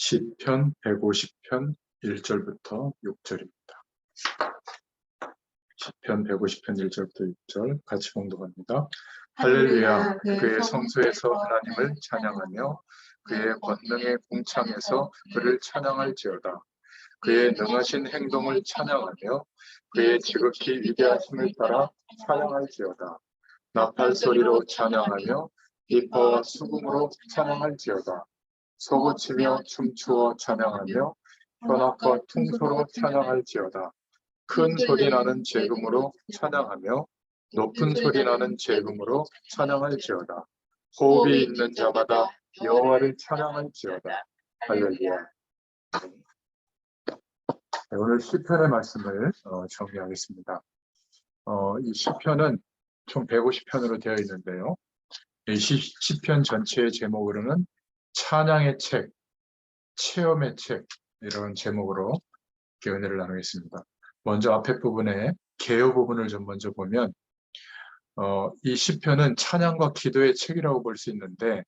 시편 150편 1절부터 6절입니다. 시편 150편 1절부터 6절 같이 봉독합니다. 할렐루야, 그의 성소에서 하나님을 찬양하며 그의 권능의 궁창에서 그를 찬양할지어다. 그의 능하신 행동을 찬양하며 그의 지극히 위대하심을 따라 찬양할지어다. 나팔 소리로 찬양하며 비파와 수금으로 찬양할지어다. 소고치며 춤추어 찬양하며 현악과 퉁소로 찬양할지어다. 큰 소리 나는 재금으로 찬양하며 높은 소리 나는 재금으로 찬양할지어다. 호흡이 있는 자마다 여호와를 찬양할지어다. 할렐루야. 네, 오늘 시편의 말씀을 정리하겠습니다. 이 시편은 총 150편으로 되어 있는데요. 이 시편 전체의 제목으로는 찬양의 책, 체험의 책 이런 제목으로 은혜를 나누겠습니다. 먼저 앞에 부분에 개요 부분을 좀 먼저 보면 이 시편은 찬양과 기도의 책이라고 볼 수 있는데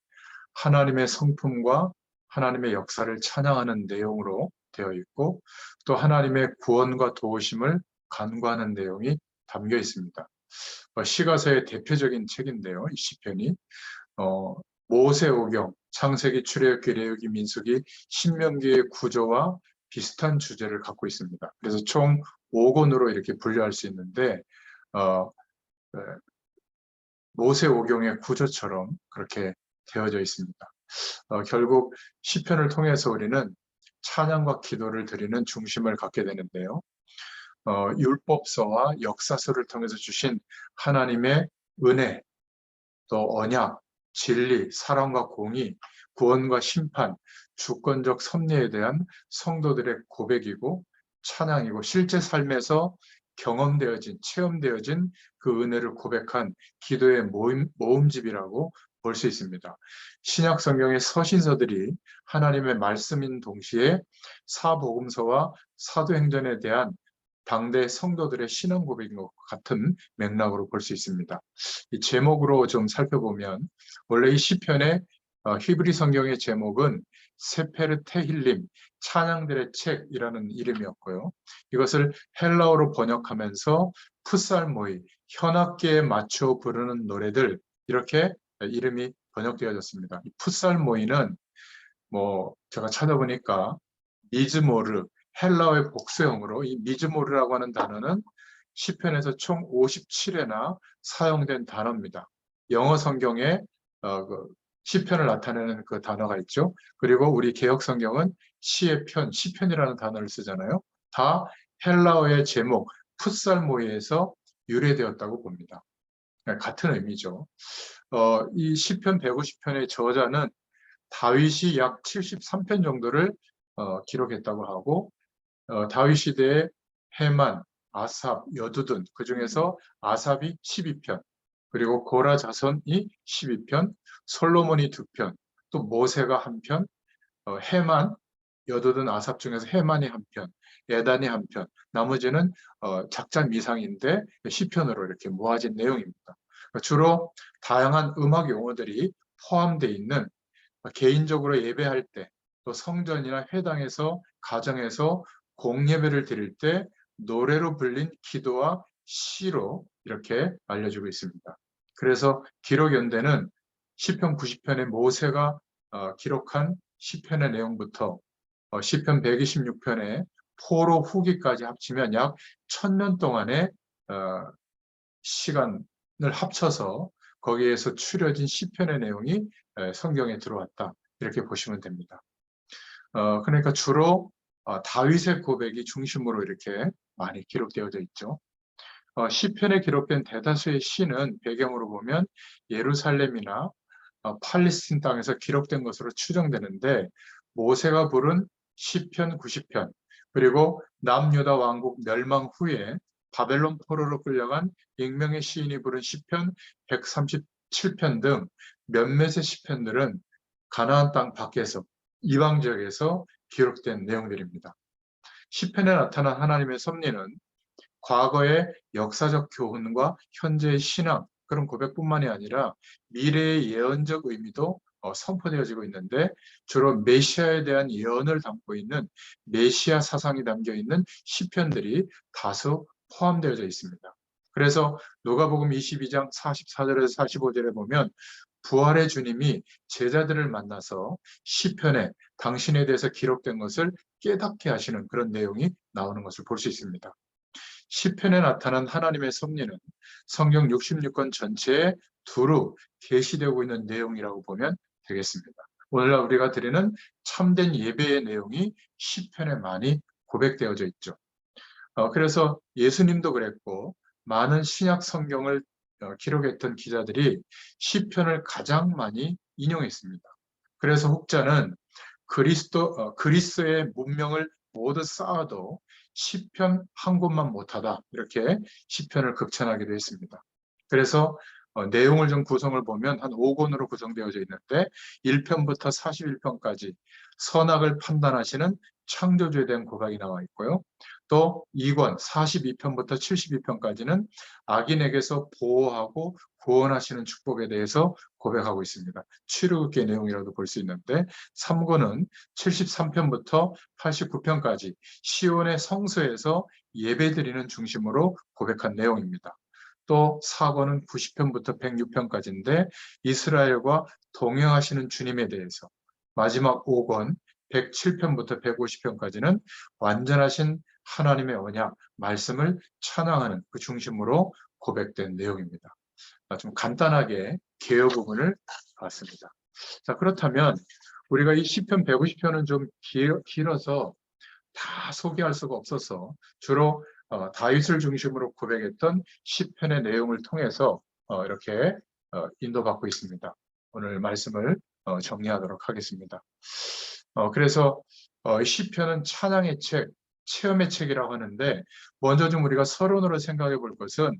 하나님의 성품과 하나님의 역사를 찬양하는 내용으로 되어 있고 또 하나님의 구원과 도우심을 간구하는 내용이 담겨 있습니다. 시가서의 대표적인 책인데요. 이 시편이 모세오경, 창세기, 출애굽기, 레위기, 민수기, 신명기의 구조와 비슷한 주제를 갖고 있습니다. 그래서 총 5권으로 이렇게 분류할 수 있는데 모세오경의 구조처럼 그렇게 되어져 있습니다. 결국 시편을 통해서 우리는 찬양과 기도를 드리는 중심을 갖게 되는데요. 율법서와 역사서를 통해서 주신 하나님의 은혜, 또 언약, 진리, 사랑과 공의, 구원과 심판, 주권적 섭리에 대한 성도들의 고백이고 찬양이고 실제 삶에서 경험되어진, 체험되어진 그 은혜를 고백한 기도의 모음집이라고 볼 수 있습니다. 신약 성경의 서신서들이 하나님의 말씀인 동시에 사복음서와 사도행전에 대한 당대 성도들의 신앙 고백인 것 같은 맥락으로 볼 수 있습니다. 이 제목으로 좀 살펴보면 원래 이 시편의 히브리 성경의 제목은 세페르 테힐림, 찬양들의 책이라는 이름이었고요. 이것을 헬라어로 번역하면서 풋살모이, 현악기에 맞춰 부르는 노래들 이렇게 이름이 번역되어졌습니다. 이 풋살모이는 제가 찾아보니까 미즈모르, 헬라어의 복수형으로 이 미즈모르라고 하는 단어는 시편에서 총 57회나 사용된 단어입니다. 영어 성경에 시편을 나타내는 그 단어가 있죠. 그리고 우리 개역 성경은 시의 편, 시편이라는 단어를 쓰잖아요. 다 헬라어의 제목, 풋살모이에서 유래되었다고 봅니다. 같은 의미죠. 이 시편 150편의 저자는 다윗이 약 73편 정도를 기록했다고 하고 다윗 시대의 헤만, 아삽, 여두둔 그 중에서 아삽이 12편, 그리고 고라 자손이 12편, 솔로몬이 2편, 또 모세가 1편, 헤만, 여두둔, 아삽 중에서 헤만이 1편, 예단이 1편, 나머지는 작자 미상인데 시편으로 이렇게 모아진 내용입니다. 주로 다양한 음악 용어들이 포함되어 있는 개인적으로 예배할 때, 또 성전이나 회당에서, 가정에서 공예배를 드릴 때 노래로 불린 기도와 시로 이렇게 알려지고 있습니다. 그래서 기록연대는 시편 90편의 모세가 기록한 시편의 내용부터 시편 126편의 포로 후기까지 합치면 약 1000년 동안의 시간을 합쳐서 거기에서 추려진 시편의 내용이 성경에 들어왔다. 이렇게 보시면 됩니다. 그러니까 주로 다윗의 고백이 중심으로 이렇게 많이 기록되어져 있죠. 시편에 기록된 대다수의 시는 배경으로 보면 예루살렘이나 팔레스틴 땅에서 기록된 것으로 추정되는데 모세가 부른 시편 90편 그리고 남유다 왕국 멸망 후에 바벨론 포로로 끌려간 익명의 시인이 부른 시편 137편 등 몇몇의 시편들은 가나안 땅 밖에서 이방 지역에서 기록된 내용들입니다. 시편에 나타난 하나님의 섭리는 과거의 역사적 교훈과 현재의 신앙 그런 고백뿐만이 아니라 미래의 예언적 의미도 선포되어지고 있는데 주로 메시아에 대한 예언을 담고 있는 메시아 사상이 담겨 있는 시편들이 다수 포함되어져 있습니다. 그래서 누가복음 22장 44절에서 45절에 보면 부활의 주님이 제자들을 만나서 시편에 당신에 대해서 기록된 것을 깨닫게 하시는 그런 내용이 나오는 것을 볼 수 있습니다. 시편에 나타난 하나님의 섭리는 성경 66권 전체에 두루 계시되고 있는 내용이라고 보면 되겠습니다. 오늘날 우리가 드리는 참된 예배의 내용이 시편에 많이 고백되어져 있죠. 그래서 예수님도 그랬고 많은 신약 성경을 기록했던 기자들이 시편을 가장 많이 인용했습니다. 그래서 혹자는 그리스의 문명을 모두 쌓아도 시편 한 곳만 못하다 이렇게 시편을 극찬하기도 했습니다. 그래서 내용을 좀 구성을 보면 한 5권으로 구성되어져 있는데 1편부터 41편까지 선악을 판단하시는 창조주에 대한 고백이 나와 있고요. 또 2권 42편부터 72편까지는 악인에게서 보호하고 구원하시는 축복에 대해서 고백하고 있습니다. 출애굽기의 내용이라도 볼 수 있는데 3권은 73편부터 89편까지 시온의 성소에서 예배드리는 중심으로 고백한 내용입니다. 또 4권은 90편부터 106편까지인데 이스라엘과 동행하시는 주님에 대해서, 마지막 5권 107편부터 150편까지는 완전하신 하나님의 언약, 말씀을 찬양하는 그 중심으로 고백된 내용입니다. 좀 간단하게 개요 부분을 봤습니다. 자, 그렇다면 우리가 이 시편 150편은 좀 길어서 다 소개할 수가 없어서 주로 다윗을 중심으로 고백했던 시편의 내용을 통해서 이렇게 인도받고 있습니다. 오늘 말씀을 정리하도록 하겠습니다. 그래서 시편은 찬양의 책, 체험의 책이라고 하는데 먼저 좀 우리가 서론으로 생각해 볼 것은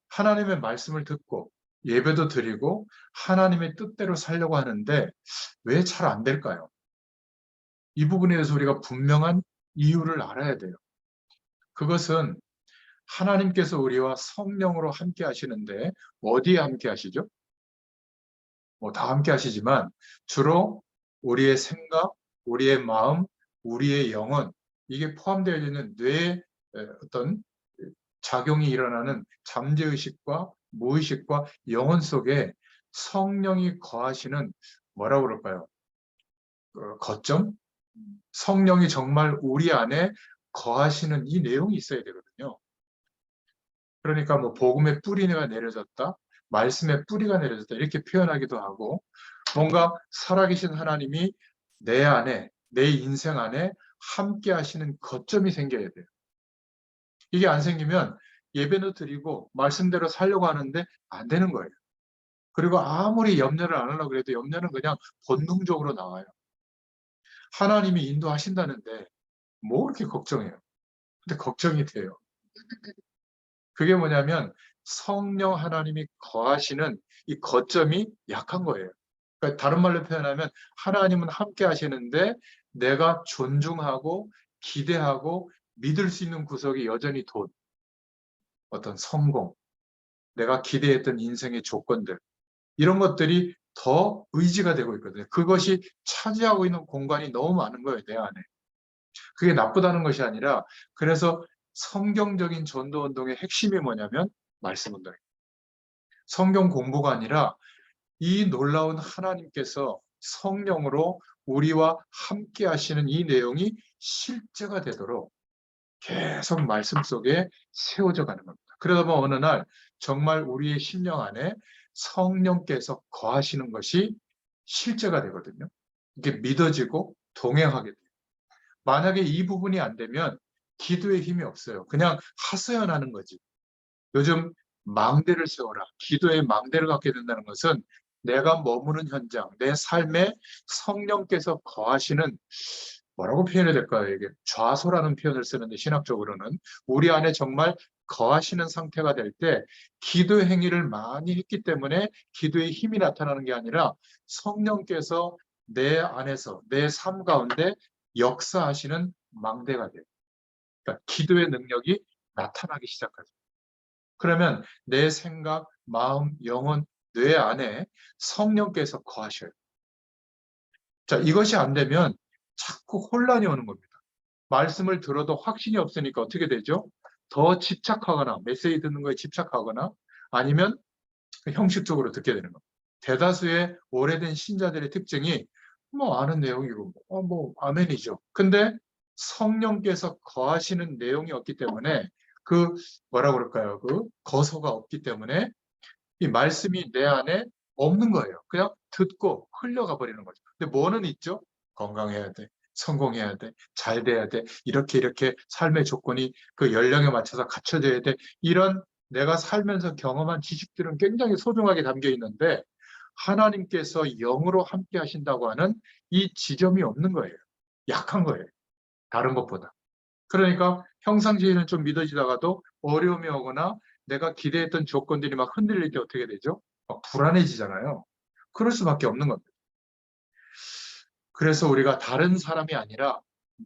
하나님의 말씀을 듣고 예배도 드리고 하나님의 뜻대로 살려고 하는데 왜 잘 안 될까요? 이 부분에 대해서 우리가 분명한 이유를 알아야 돼요. 그것은 하나님께서 우리와 성령으로 함께 하시는데 어디에 함께 하시죠? 다 함께 하시지만 주로 우리의 생각, 우리의 마음, 우리의 영혼 이게 포함되어 있는 뇌의 어떤 작용이 일어나는 잠재의식과 무의식과 영혼 속에 성령이 거하시는 뭐라고 그럴까요? 거점? 성령이 정말 우리 안에 거하시는 이 내용이 있어야 되거든요. 그러니까 뭐 복음의 뿌리가 내려졌다, 말씀의 뿌리가 내려졌다 이렇게 표현하기도 하고 뭔가 살아계신 하나님이 내 안에, 내 인생 안에 함께 하시는 거점이 생겨야 돼요. 이게 안 생기면 예배도 드리고 말씀대로 살려고 하는데 안 되는 거예요. 그리고 아무리 염려를 안 하려고 해도 염려는 그냥 본능적으로 나와요. 하나님이 인도하신다는데 뭐 그렇게 걱정해요. 근데 걱정이 돼요. 그게 뭐냐면 성령 하나님이 거하시는 이 거점이 약한 거예요. 그러니까 다른 말로 표현하면 하나님은 함께 하시는데 내가 존중하고 기대하고 믿을 수 있는 구석이 여전히 돈, 어떤 성공, 내가 기대했던 인생의 조건들 이런 것들이 더 의지가 되고 있거든요. 그것이 차지하고 있는 공간이 너무 많은 거예요, 내 안에. 그게 나쁘다는 것이 아니라 그래서 성경적인 전도운동의 핵심이 뭐냐면 말씀운동이에요. 성경 공부가 아니라 이 놀라운 하나님께서 성령으로 우리와 함께 하시는 이 내용이 실제가 되도록 계속 말씀 속에 세워져 가는 겁니다. 그러다 보면 어느 날 정말 우리의 심령 안에 성령께서 거하시는 것이 실제가 되거든요. 이게 믿어지고 동행하게 돼요. 만약에 이 부분이 안 되면 기도에 힘이 없어요. 그냥 하소연하는 거지. 요즘 망대를 세워라. 기도에 망대를 갖게 된다는 것은 내가 머무는 현장, 내 삶에 성령께서 거하시는 뭐라고 표현해야 될까요? 이게 좌소라는 표현을 쓰는데 신학적으로는 우리 안에 정말 거하시는 상태가 될 때 기도 행위를 많이 했기 때문에 기도의 힘이 나타나는 게 아니라 성령께서 내 안에서 내 삶 가운데 역사하시는 망대가 돼요. 그러니까 기도의 능력이 나타나기 시작하죠. 그러면 내 생각, 마음, 영혼, 뇌 안에 성령께서 거하셔요. 자, 이것이 안 되면 자꾸 혼란이 오는 겁니다. 말씀을 들어도 확신이 없으니까 어떻게 되죠? 더 집착하거나 메시지 듣는 거에 집착하거나 아니면 형식적으로 듣게 되는 겁니다. 대다수의 오래된 신자들의 특징이 뭐 아는 내용이고 뭐 아멘이죠. 근데 성령께서 거하시는 내용이 없기 때문에 그 뭐라 그럴까요? 그 거소가 없기 때문에 이 말씀이 내 안에 없는 거예요. 그냥 듣고 흘려가 버리는 거죠. 근데 뭐는 있죠? 건강해야 돼. 성공해야 돼. 잘 돼야 돼. 이렇게 삶의 조건이 그 연령에 맞춰서 갖춰져야 돼. 이런 내가 살면서 경험한 지식들은 굉장히 소중하게 담겨 있는데 하나님께서 영으로 함께 하신다고 하는 이 지점이 없는 거예요. 약한 거예요. 다른 것보다. 그러니까 평상시에는 좀 믿어지다가도 어려움이 오거나 내가 기대했던 조건들이 막 흔들릴 때 어떻게 되죠? 막 불안해지잖아요. 그럴 수밖에 없는 겁니다. 그래서 우리가 다른 사람이 아니라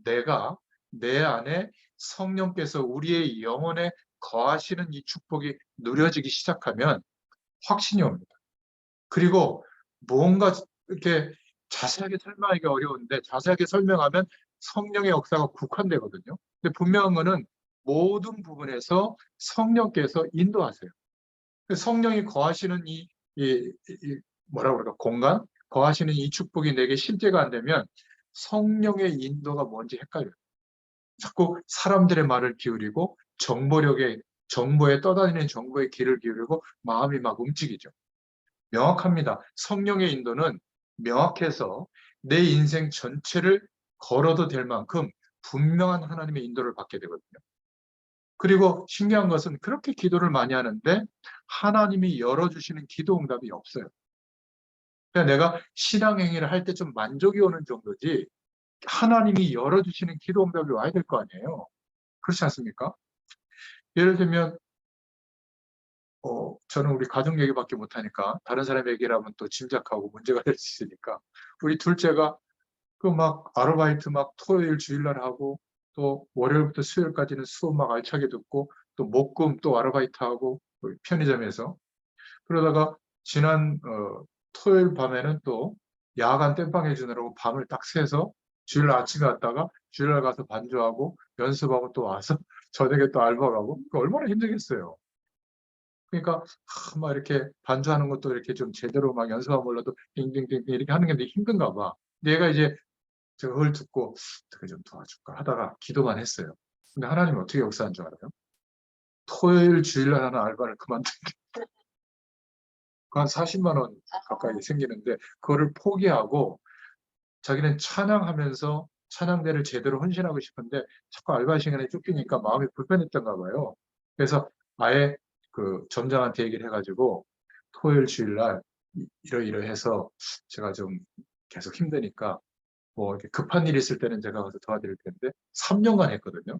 내가 내 안에 성령께서 우리의 영혼에 거하시는 이 축복이 누려지기 시작하면 확신이 옵니다. 그리고 뭔가 이렇게 자세하게 설명하기 어려운데 자세하게 설명하면 성령의 역사가 국한되거든요. 근데 분명한 거는 모든 부분에서 성령께서 인도하세요. 성령이 거하시는 뭐라 그럴까 공간, 거하시는 이 축복이 내게 실제가 안 되면 성령의 인도가 뭔지 헷갈려요. 자꾸 사람들의 말을 기울이고 정보에 떠다니는 정보에 귀를 기울이고 마음이 막 움직이죠. 명확합니다. 성령의 인도는 명확해서 내 인생 전체를 걸어도 될 만큼 분명한 하나님의 인도를 받게 되거든요. 그리고 신기한 것은 그렇게 기도를 많이 하는데 하나님이 열어주시는 기도 응답이 없어요. 그냥 내가 신앙행위를 할 때 좀 만족이 오는 정도지 하나님이 열어주시는 기도 응답이 와야 될 거 아니에요. 그렇지 않습니까? 예를 들면 저는 우리 가족 얘기밖에 못하니까 다른 사람 얘기라면 또 짐작하고 문제가 될 수 있으니까 우리 둘째가 그 막 아르바이트 막 토요일 주일날 하고 또 월요일부터 수요일까지는 수업 막 알차게 듣고 또 목금 또 아르바이트 하고 편의점에서 그러다가 지난 토요일 밤에는 또 야간 땜빵 해주느라고 밤을 딱 새서 주일날 아침에 왔다가 주일날 가서 반주하고 연습하고 또 와서 저녁에 또 알바 가고 얼마나 힘들겠어요. 그러니까 막 이렇게 반주하는 것도 이렇게 좀 제대로 막 연습하면 몰라도 띵띵띵 이렇게 하는 게 힘든가 봐. 내가 이제 제가 그걸 듣고 어떻게 좀 도와줄까 하다가 기도만 했어요. 근데 하나님이 어떻게 역사한 줄 알아요? 토요일 주일날 하는 알바를 그만둔 게 한 40만 원 가까이 생기는데 그거를 포기하고 자기는 찬양하면서 찬양대를 제대로 헌신하고 싶은데 자꾸 알바 시간에 쫓기니까 마음이 불편했던가 봐요. 그래서 아예 그 점장한테 얘기를 해가지고 토요일 주일날 이러이러해서 제가 좀 계속 힘드니까 뭐 이렇게 급한 일이 있을 때는 제가 가서 도와드릴 텐데 3년간 했거든요.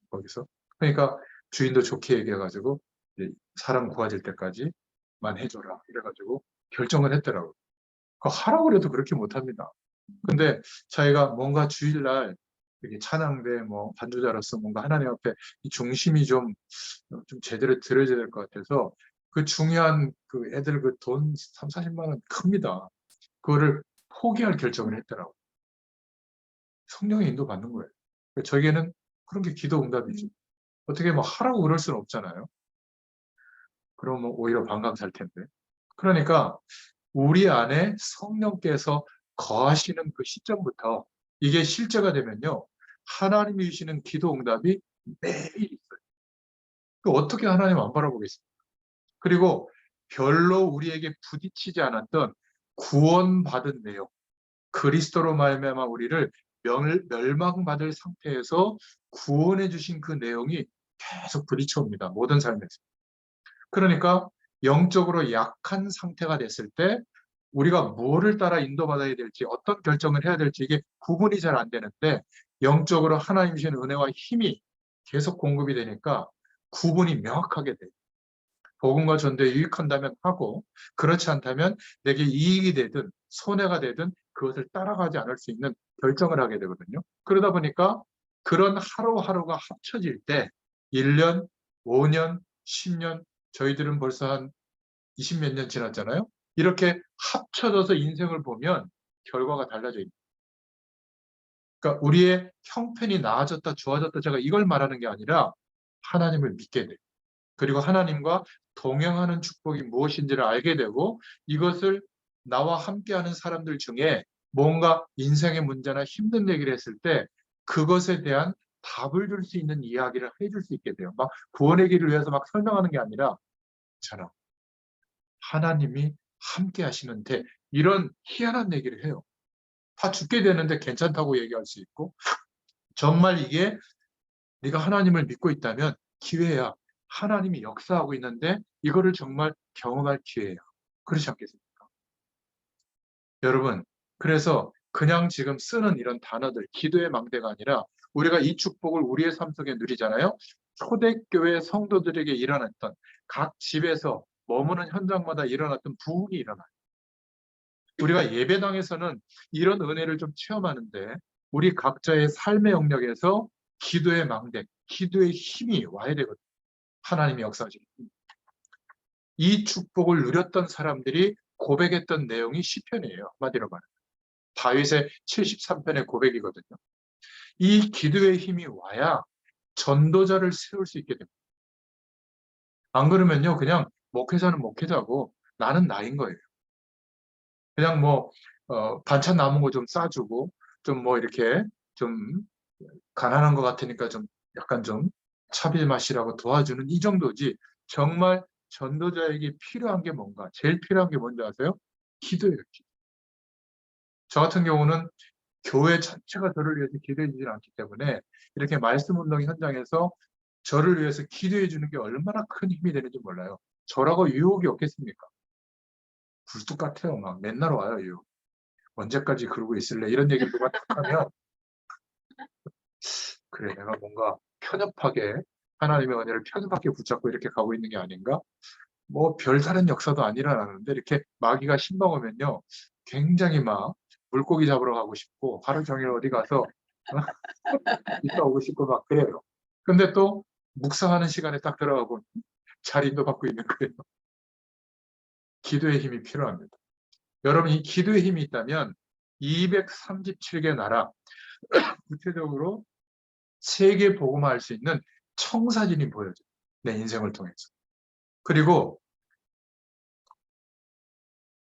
거기서. 그러니까 주인도 좋게 얘기해가지고 사람 구해질 때까지만 해줘라. 이래가지고 결정을 했더라고요. 하라고 그래도 그렇게 못합니다. 근데 자기가 뭔가 주일날 이렇게 찬양대 뭐 반주자로서 뭔가 하나님 앞에 이 중심이 좀 제대로 들어져야 될 것 같아서 그 중요한 그 애들 그 돈 3, 40만 원 큽니다. 그거를 포기할 결정을 했더라고요. 성령의 인도 받는 거예요. 저에게는 그런 게 기도 응답이지. 어떻게 뭐 하라고 그럴 수는 없잖아요. 그러면 오히려 반감 살 텐데. 그러니까 우리 안에 성령께서 거하시는 그 시점부터 이게 실제가 되면요. 하나님이 주시는 기도 응답이 매일 있어요. 어떻게 하나님 안 바라보겠습니까? 그리고 별로 우리에게 부딪히지 않았던 구원받은 내용, 그리스도로 말미암아 우리를 멸망받을 상태에서 구원해 주신 그 내용이 계속 부딪혀옵니다. 모든 삶에서. 그러니까 영적으로 약한 상태가 됐을 때 우리가 뭐를 따라 인도받아야 될지 어떤 결정을 해야 될지 이게 구분이 잘 안 되는데 영적으로 하나님 주신 은혜와 힘이 계속 공급이 되니까 구분이 명확하게 돼요. 복음과 전도에 유익한다면 하고 그렇지 않다면 내게 이익이 되든 손해가 되든 그것을 따라가지 않을 수 있는 결정을 하게 되거든요. 그러다 보니까 그런 하루하루가 합쳐질 때 1년, 5년, 10년 저희들은 벌써 한 20몇 년 지났잖아요. 이렇게 합쳐져서 인생을 보면 결과가 달라져 있는. 그러니까 우리의 형편이 나아졌다, 좋아졌다, 제가 이걸 말하는 게 아니라 하나님을 믿게 돼요. 그리고 하나님과 동행하는 축복이 무엇인지를 알게 되고 이것을 나와 함께하는 사람들 중에 뭔가 인생의 문제나 힘든 얘기를 했을 때 그것에 대한 답을 줄 수 있는 이야기를 해줄 수 있게 돼요. 막 구원의 길을 위해서 막 설명하는 게 아니라 저는 하나님이 함께 하시는데 이런 희한한 얘기를 해요. 다 죽게 되는데 괜찮다고 얘기할 수 있고 정말 이게 네가 하나님을 믿고 있다면 기회야. 하나님이 역사하고 있는데 이거를 정말 경험할 기회야. 그렇지 않겠습니까? 여러분, 그래서 그냥 지금 쓰는 이런 단어들, 기도의 망대가 아니라 우리가 이 축복을 우리의 삶 속에 누리잖아요. 초대교회 성도들에게 일어났던 각 집에서 머무는 현장마다 일어났던 부흥이 일어나요. 우리가 예배당에서는 이런 은혜를 좀 체험하는데 우리 각자의 삶의 영역에서 기도의 망대, 기도의 힘이 와야 되거든요. 하나님의 역사적인 힘. 이 축복을 누렸던 사람들이 고백했던 내용이 시편이에요. 한마디로 말하면. 다윗의 73편의 고백이거든요. 이 기도의 힘이 와야 전도자를 세울 수 있게 됩니다. 안 그러면요, 그냥 목회자는 목회자고 나는 나인 거예요. 그냥 뭐 반찬 남은 거 좀 싸주고 좀 뭐 이렇게 좀 가난한 것 같으니까 좀 약간 좀 차bil 맛이라고 도와주는 이 정도지 정말 전도자에게 필요한 게 뭔가 제일 필요한 게 뭔지 아세요? 기도예요. 기도. 저 같은 경우는 교회 전체가 저를 위해서 기도해 주질 않기 때문에 이렇게 말씀 운동 현장에서 저를 위해서 기도해 주는 게 얼마나 큰 힘이 되는지 몰라요. 저라고 유혹이 없겠습니까? 굴뚝 같아요. 막 맨날 와요. 유혹. 언제까지 그러고 있을래? 이런 얘기 누가 딱 하면 그래 내가 뭔가 편협하게 하나님의 은혜를 편협하게 붙잡고 이렇게 가고 있는 게 아닌가? 뭐 별다른 역사도 안 일어나는데 이렇게 마귀가 신먹으면요 굉장히 막 물고기 잡으러 가고 싶고 하루 종일 어디 가서 있다 오고 싶고 막 그래요. 근데 또 묵상하는 시간에 딱 들어가고 잘 인도받고 있는 거예요. 기도의 힘이 필요합니다. 여러분 이 기도의 힘이 있다면 237개 나라 구체적으로 세계 복음화할 수 있는 청사진이 보여져요. 내 인생을 통해서. 그리고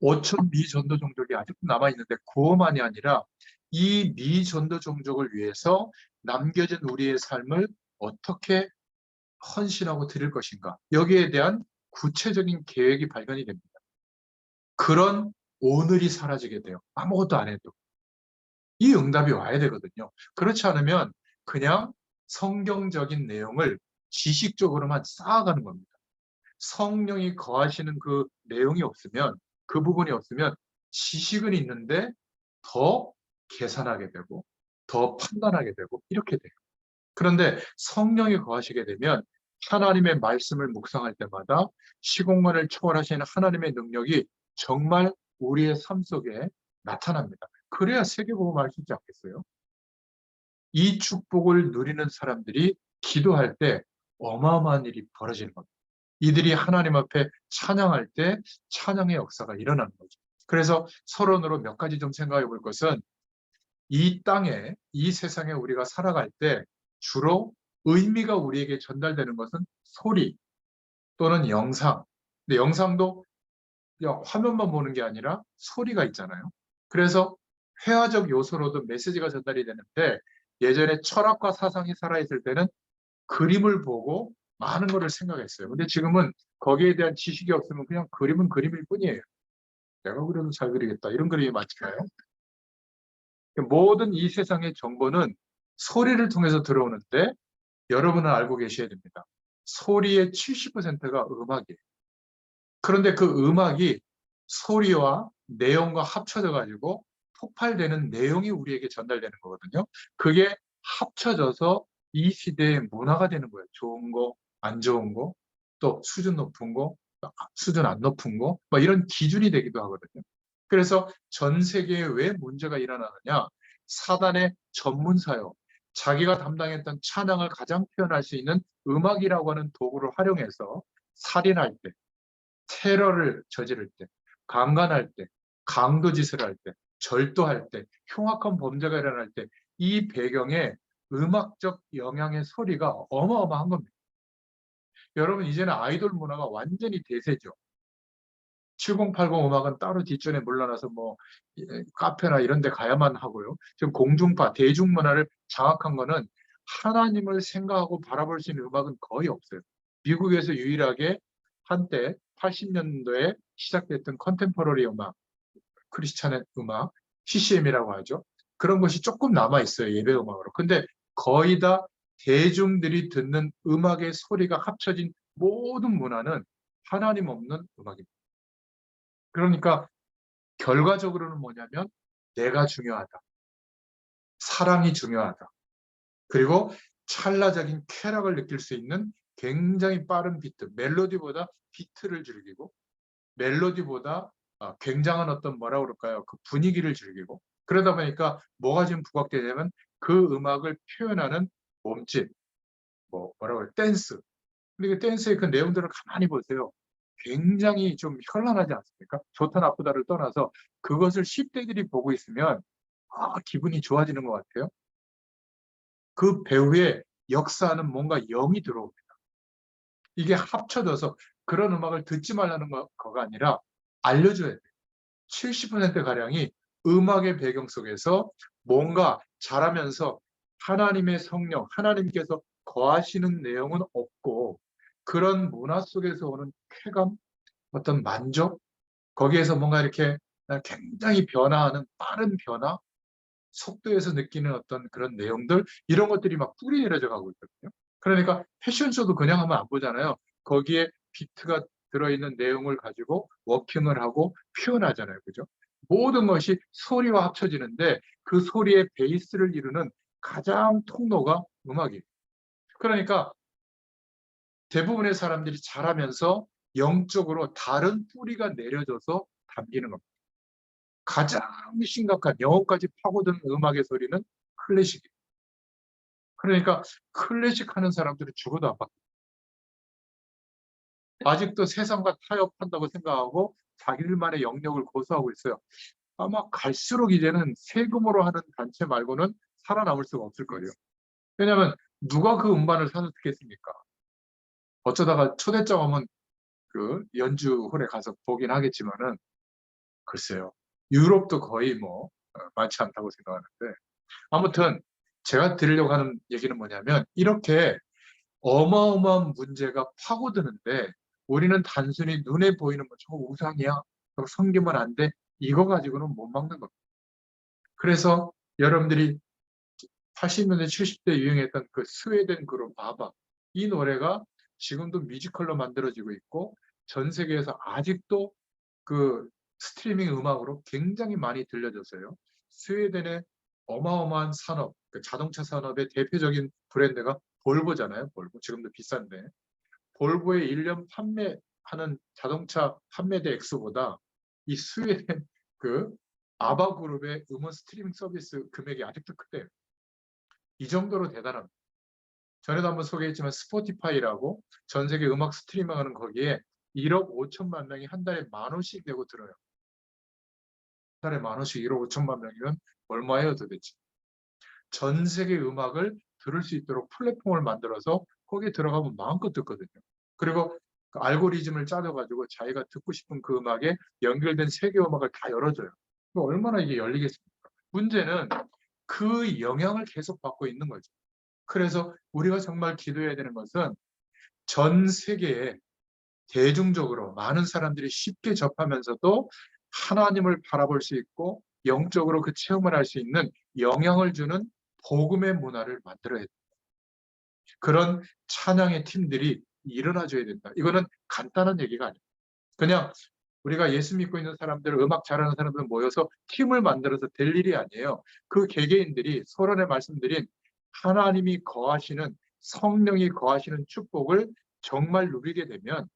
5천 미전도 종족이 아직도 남아있는데 그것만이 아니라 이 미전도 종족을 위해서 남겨진 우리의 삶을 어떻게 헌신하고 드릴 것인가. 여기에 대한 구체적인 계획이 발견이 됩니다. 그런 오늘이 사라지게 돼요. 아무것도 안 해도. 이 응답이 와야 되거든요. 그렇지 않으면 그냥 성경적인 내용을 지식적으로만 쌓아가는 겁니다. 성령이 거하시는 그 내용이 없으면, 그 부분이 없으면 지식은 있는데 더 계산하게 되고, 더 판단하게 되고, 이렇게 돼요. 그런데 성령이 거하시게 되면 하나님의 말씀을 묵상할 때마다 시공간을 초월하시는 하나님의 능력이 정말 우리의 삶 속에 나타납니다. 그래야 세계복음을 할 수 있지 않겠어요? 이 축복을 누리는 사람들이 기도할 때 어마어마한 일이 벌어지는 겁니다. 이들이 하나님 앞에 찬양할 때 찬양의 역사가 일어나는 거죠. 그래서 서론으로 몇 가지 좀 생각해 볼 것은 이 땅에, 이 세상에 우리가 살아갈 때 주로 의미가 우리에게 전달되는 것은 소리 또는 영상. 근데 영상도 그냥 화면만 보는 게 아니라 소리가 있잖아요. 그래서 회화적 요소로도 메시지가 전달이 되는데 예전에 철학과 사상이 살아있을 때는 그림을 보고 많은 것을 생각했어요. 근데 지금은 거기에 대한 지식이 없으면 그냥 그림은 그림일 뿐이에요. 내가 그려도 잘 그리겠다. 이런 그림이 맞을까요? 모든 이 세상의 정보는 소리를 통해서 들어오는데 여러분은 알고 계셔야 됩니다. 소리의 70%가 음악이에요. 그런데 그 음악이 소리와 내용과 합쳐져 가지고 폭발되는 내용이 우리에게 전달되는 거거든요. 그게 합쳐져서 이 시대의 문화가 되는 거예요. 좋은 거, 안 좋은 거, 또 수준 높은 거, 수준 안 높은 거, 뭐 이런 기준이 되기도 하거든요. 그래서 전 세계에 왜 문제가 일어나느냐? 사단의 전문사요. 자기가 담당했던 찬양을 가장 표현할 수 있는 음악이라고 하는 도구를 활용해서 살인할 때, 테러를 저지를 때, 강간할 때, 강도짓을 할 때, 절도할 때, 흉악한 범죄가 일어날 때 이 배경에 음악적 영향의 소리가 어마어마한 겁니다. 여러분 이제는 아이돌 문화가 완전히 대세죠. 7080 음악은 따로 뒷전에 물러나서 뭐 카페나 이런 데 가야만 하고요. 지금 공중파, 대중문화를 장악한 거는 하나님을 생각하고 바라볼 수 있는 음악은 거의 없어요. 미국에서 유일하게 한때 80년도에 시작됐던 컨템포러리 음악, 크리스찬의 음악, CCM이라고 하죠. 그런 것이 조금 남아있어요. 예배 음악으로. 근데 거의 다 대중들이 듣는 음악의 소리가 합쳐진 모든 문화는 하나님 없는 음악입니다. 그러니까 결과적으로는 뭐냐면 내가 중요하다. 사랑이 중요하다. 그리고 찰나적인 쾌락을 느낄 수 있는 굉장히 빠른 비트, 멜로디보다 비트를 즐기고 멜로디보다 굉장한 어떤 뭐라 그럴까요? 그 분위기를 즐기고 그러다 보니까 뭐가 지금 부각되냐면 그 음악을 표현하는 몸짓, 뭐라고 해요? 댄스. 근데 그 댄스의 그 내용들을 가만히 보세요. 굉장히 좀 현란하지 않습니까? 좋다 나쁘다를 떠나서 그것을 10대들이 보고 있으면 기분이 좋아지는 것 같아요. 그 배우의 역사는 뭔가 영이 들어옵니다. 이게 합쳐져서 그런 음악을 듣지 말라는 거가 아니라 알려줘야 돼요. 70%가량이 음악의 배경 속에서 뭔가 자라면서 하나님의 성령, 하나님께서 거하시는 내용은 없고 그런 문화 속에서 오는 쾌감, 어떤 만족, 거기에서 뭔가 이렇게 굉장히 변화하는 빠른 변화, 속도에서 느끼는 어떤 그런 내용들 이런 것들이 막 뿌리 내려져 가고 있거든요. 그러니까 패션쇼도 그냥 하면 안 보잖아요. 거기에 비트가 들어있는 내용을 가지고 워킹을 하고 표현하잖아요. 그죠? 모든 것이 소리와 합쳐지는데 그 소리의 베이스를 이루는 가장 통로가 음악이에요. 그러니까 대부분의 사람들이 자라면서 영적으로 다른 뿌리가 내려져서 담기는 겁니다. 가장 심각한 영혼까지 파고드는 음악의 소리는 클래식이에요. 그러니까 클래식 하는 사람들은 죽어도 안 바뀌어요. 아직도 세상과 타협한다고 생각하고 자기들만의 영역을 고수하고 있어요. 아마 갈수록 이제는 세금으로 하는 단체 말고는 살아남을 수가 없을 거예요. 왜냐하면 누가 그 음반을 사서 듣겠습니까? 어쩌다가 초대장 오면 그 연주홀에 가서 보긴 하겠지만은 글쎄요. 유럽도 거의 많지 않다고 생각하는데 아무튼 제가 드리려고 하는 얘기는 뭐냐면 이렇게 어마어마한 문제가 파고드는데 우리는 단순히 눈에 보이는 저거 우상이야. 저거 섬기면 안 돼. 이거 가지고는 못 막는 겁니다. 그래서 여러분들이 80년대, 70대 유행했던 그 스웨덴 그룹 아바 이 노래가 지금도 뮤지컬로 만들어지고 있고 전 세계에서 아직도 그 스트리밍 음악으로 굉장히 많이 들려져서요. 스웨덴의 어마어마한 산업, 그 자동차 산업의 대표적인 브랜드가 볼보잖아요. 볼보. 지금도 비싼데. 볼보의 1년 판매하는 자동차 판매대 액수보다 이 스웨덴 그 아바 그룹의 음원 스트리밍 서비스 금액이 아직도 크대요. 이 정도로 대단합니다. 전에도 한번 소개했지만 스포티파이라고 전 세계 음악 스트리밍하는 거기에 1억 5천만 명이 한 달에 10,000원씩 내고 들어요. 한 달에 10,000원씩 1억 5천만 명이면 얼마예요 도대체? 전 세계 음악을 들을 수 있도록 플랫폼을 만들어서 거기에 들어가면 마음껏 듣거든요. 그리고 그 알고리즘을 짜줘가지고 자기가 듣고 싶은 그 음악에 연결된 세계 음악을 다 열어줘요. 얼마나 이게 열리겠습니까? 문제는 그 영향을 계속 받고 있는 거죠. 그래서 우리가 정말 기도해야 되는 것은 전 세계에 대중적으로 많은 사람들이 쉽게 접하면서도 하나님을 바라볼 수 있고 영적으로 그 체험을 할 수 있는 영향을 주는 복음의 문화를 만들어야 된다. 그런 찬양의 팀들이 일어나줘야 된다. 이거는 간단한 얘기가 아니에요. 그냥 우리가 예수 믿고 있는 사람들, 음악 잘하는 사람들 모여서 팀을 만들어서 될 일이 아니에요. 그 개개인들이 서론에 말씀드린 하나님이 거하시는 성령이 거하시는 축복을 정말 누리게 되면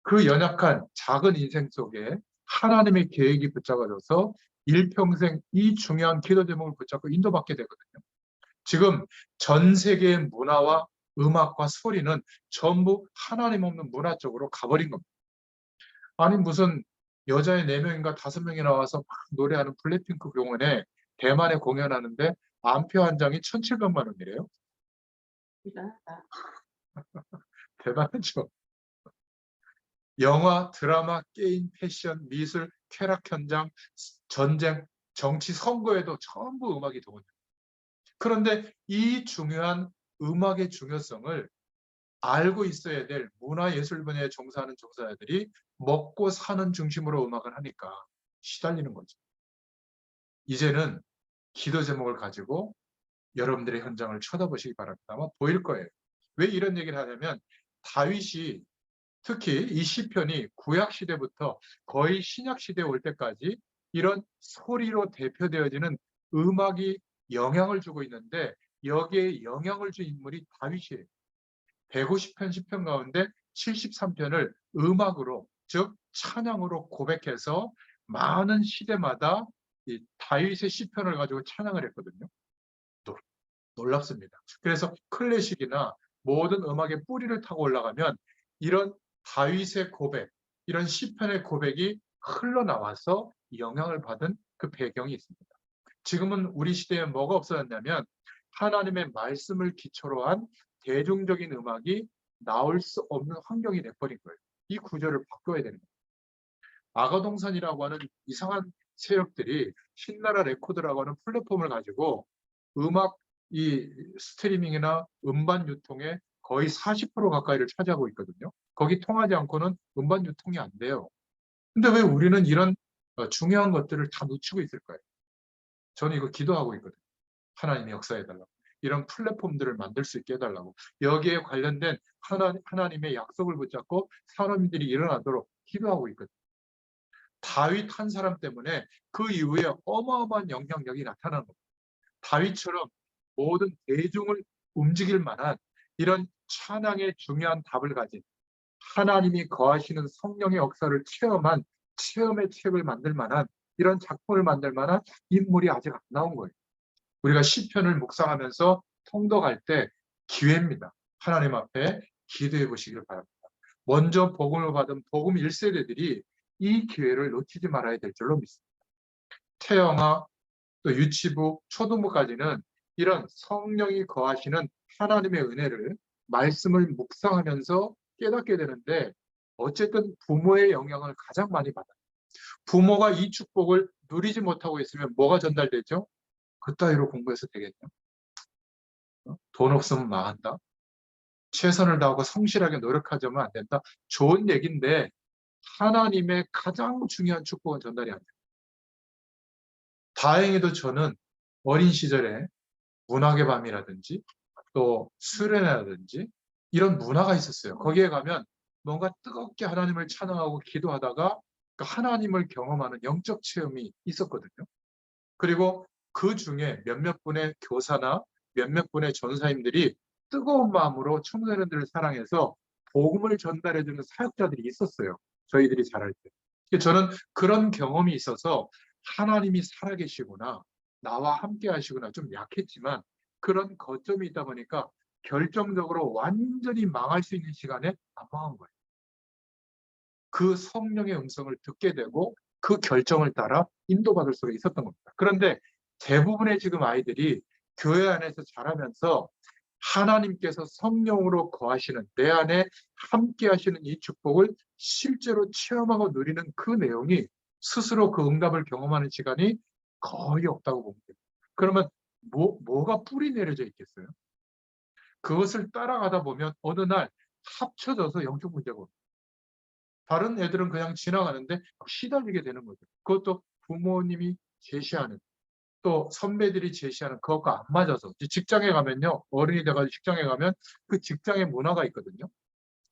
그 연약한 작은 인생 속에 하나님의 계획이 붙잡아져서 일평생 이 중요한 기도 제목을 붙잡고 인도받게 되거든요. 지금 전 세계의 문화와 음악과 소리는 전부 하나님 없는 문화 쪽으로 가버린 겁니다. 아니 무슨 여자애 4명인가 5명이 나와서 막 노래하는 블랙핑크 공연에 대만에 공연하는데 안표 한 장이 1,700만 원이래요. 대단하다. 대단하죠. 영화, 드라마, 게임, 패션, 미술, 쾌락 현장, 전쟁, 정치, 선거에도 전부 음악이 동원돼요. 그런데 이 중요한 음악의 중요성을 알고 있어야 될 문화예술 분야에 종사하는 종사자들이 먹고 사는 중심으로 음악을 하니까 시달리는 거죠. 이제는 기도 제목을 가지고 여러분들의 현장을 쳐다보시기 바랍니다. 아마 보일 거예요. 왜 이런 얘기를 하냐면 다윗이 특히 이 시편이 구약 시대부터 거의 신약 시대에 올 때까지 이런 소리로 대표되어지는 음악이 영향을 주고 있는데 여기에 영향을 준 인물이 다윗이에요. 150편 시편 가운데 73편을 음악으로 즉 찬양으로 고백해서 많은 시대마다 이 다윗의 시편을 가지고 찬양을 했거든요. 놀랍습니다. 그래서 클래식이나 모든 음악의 뿌리를 타고 올라가면 이런 다윗의 고백, 이런 시편의 고백이 흘러나와서 영향을 받은 그 배경이 있습니다. 지금은 우리 시대에 뭐가 없어졌냐면 하나님의 말씀을 기초로 한 대중적인 음악이 나올 수 없는 환경이 돼버린 거예요. 이 구조를 바꿔야 되는 거예요. 아가동산이라고 하는 이상한 세력들이 신나라 레코드라고 하는 플랫폼을 가지고 음악 이 스트리밍이나 음반 유통의 거의 40% 가까이를 차지하고 있거든요. 거기 통하지 않고는 음반 유통이 안 돼요. 근데 왜 우리는 이런 중요한 것들을 다 놓치고 있을까요? 저는 이거 기도하고 있거든요. 하나님이 역사해달라고. 이런 플랫폼들을 만들 수 있게 해달라고. 여기에 관련된 하나님의 약속을 붙잡고 사람들이 일어나도록 기도하고 있거든요. 다윗 한 사람 때문에 그 이후에 어마어마한 영향력이 나타나는 겁니다. 다윗처럼 모든 대중을 움직일 만한 이런 찬양의 중요한 답을 가진 하나님이 거하시는 성령의 역사를 체험한 체험의 책을 만들 만한 이런 작품을 만들 만한 인물이 아직 안 나온 거예요. 우리가 시편을 묵상하면서 통독할 때 기회입니다. 하나님 앞에 기도해 보시길 바랍니다. 먼저 복음을 받은 복음 1세대들이 이 기회를 놓치지 말아야 될 줄로 믿습니다. 태영아, 또 유치부, 초등부까지는 이런 성령이 거하시는 하나님의 은혜를 말씀을 묵상하면서 깨닫게 되는데 어쨌든 부모의 영향을 가장 많이 받아요. 부모가 이 축복을 누리지 못하고 있으면 뭐가 전달되죠? 그따위로 공부해서 되겠냐? 돈 없으면 망한다. 최선을 다하고 성실하게 노력하자면 안 된다. 좋은 얘기인데 하나님의 가장 중요한 축복은 전달이 안 돼요. 다행히도 저는 어린 시절에 문학의 밤이라든지 또 수련회라든지 이런 문화가 있었어요. 거기에 가면 뭔가 뜨겁게 하나님을 찬양하고 기도하다가 하나님을 경험하는 영적 체험이 있었거든요. 그리고 그 중에 몇몇 분의 교사나 몇몇 분의 전사님들이 뜨거운 마음으로 청소년들을 사랑해서 복음을 전달해주는 사역자들이 있었어요. 저희들이 자랄 때. 저는 그런 경험이 있어서 하나님이 살아계시구나, 나와 함께 하시구나 좀 약했지만 그런 거점이 있다 보니까 결정적으로 완전히 망할 수 있는 시간에 안 망한 거예요. 그 성령의 음성을 듣게 되고 그 결정을 따라 인도받을 수가 있었던 겁니다. 그런데 대부분의 지금 아이들이 교회 안에서 자라면서 하나님께서 성령으로 거하시는 내 안에 함께 하시는 이 축복을 실제로 체험하고 누리는 그 내용이 스스로 그 응답을 경험하는 시간이 거의 없다고 봅니다. 그러면 뭐가 뿌리 내려져 있겠어요? 그것을 따라가다 보면 어느 날 합쳐져서 영적 문제가 옵니다. 다른 애들은 그냥 지나가는데 시달리게 되는 거죠. 그것도 부모님이 제시하는 또 선배들이 제시하는 그것과 안 맞아서 직장에 가면요. 어른이 돼가지고 직장에 가면 그 직장의 문화가 있거든요.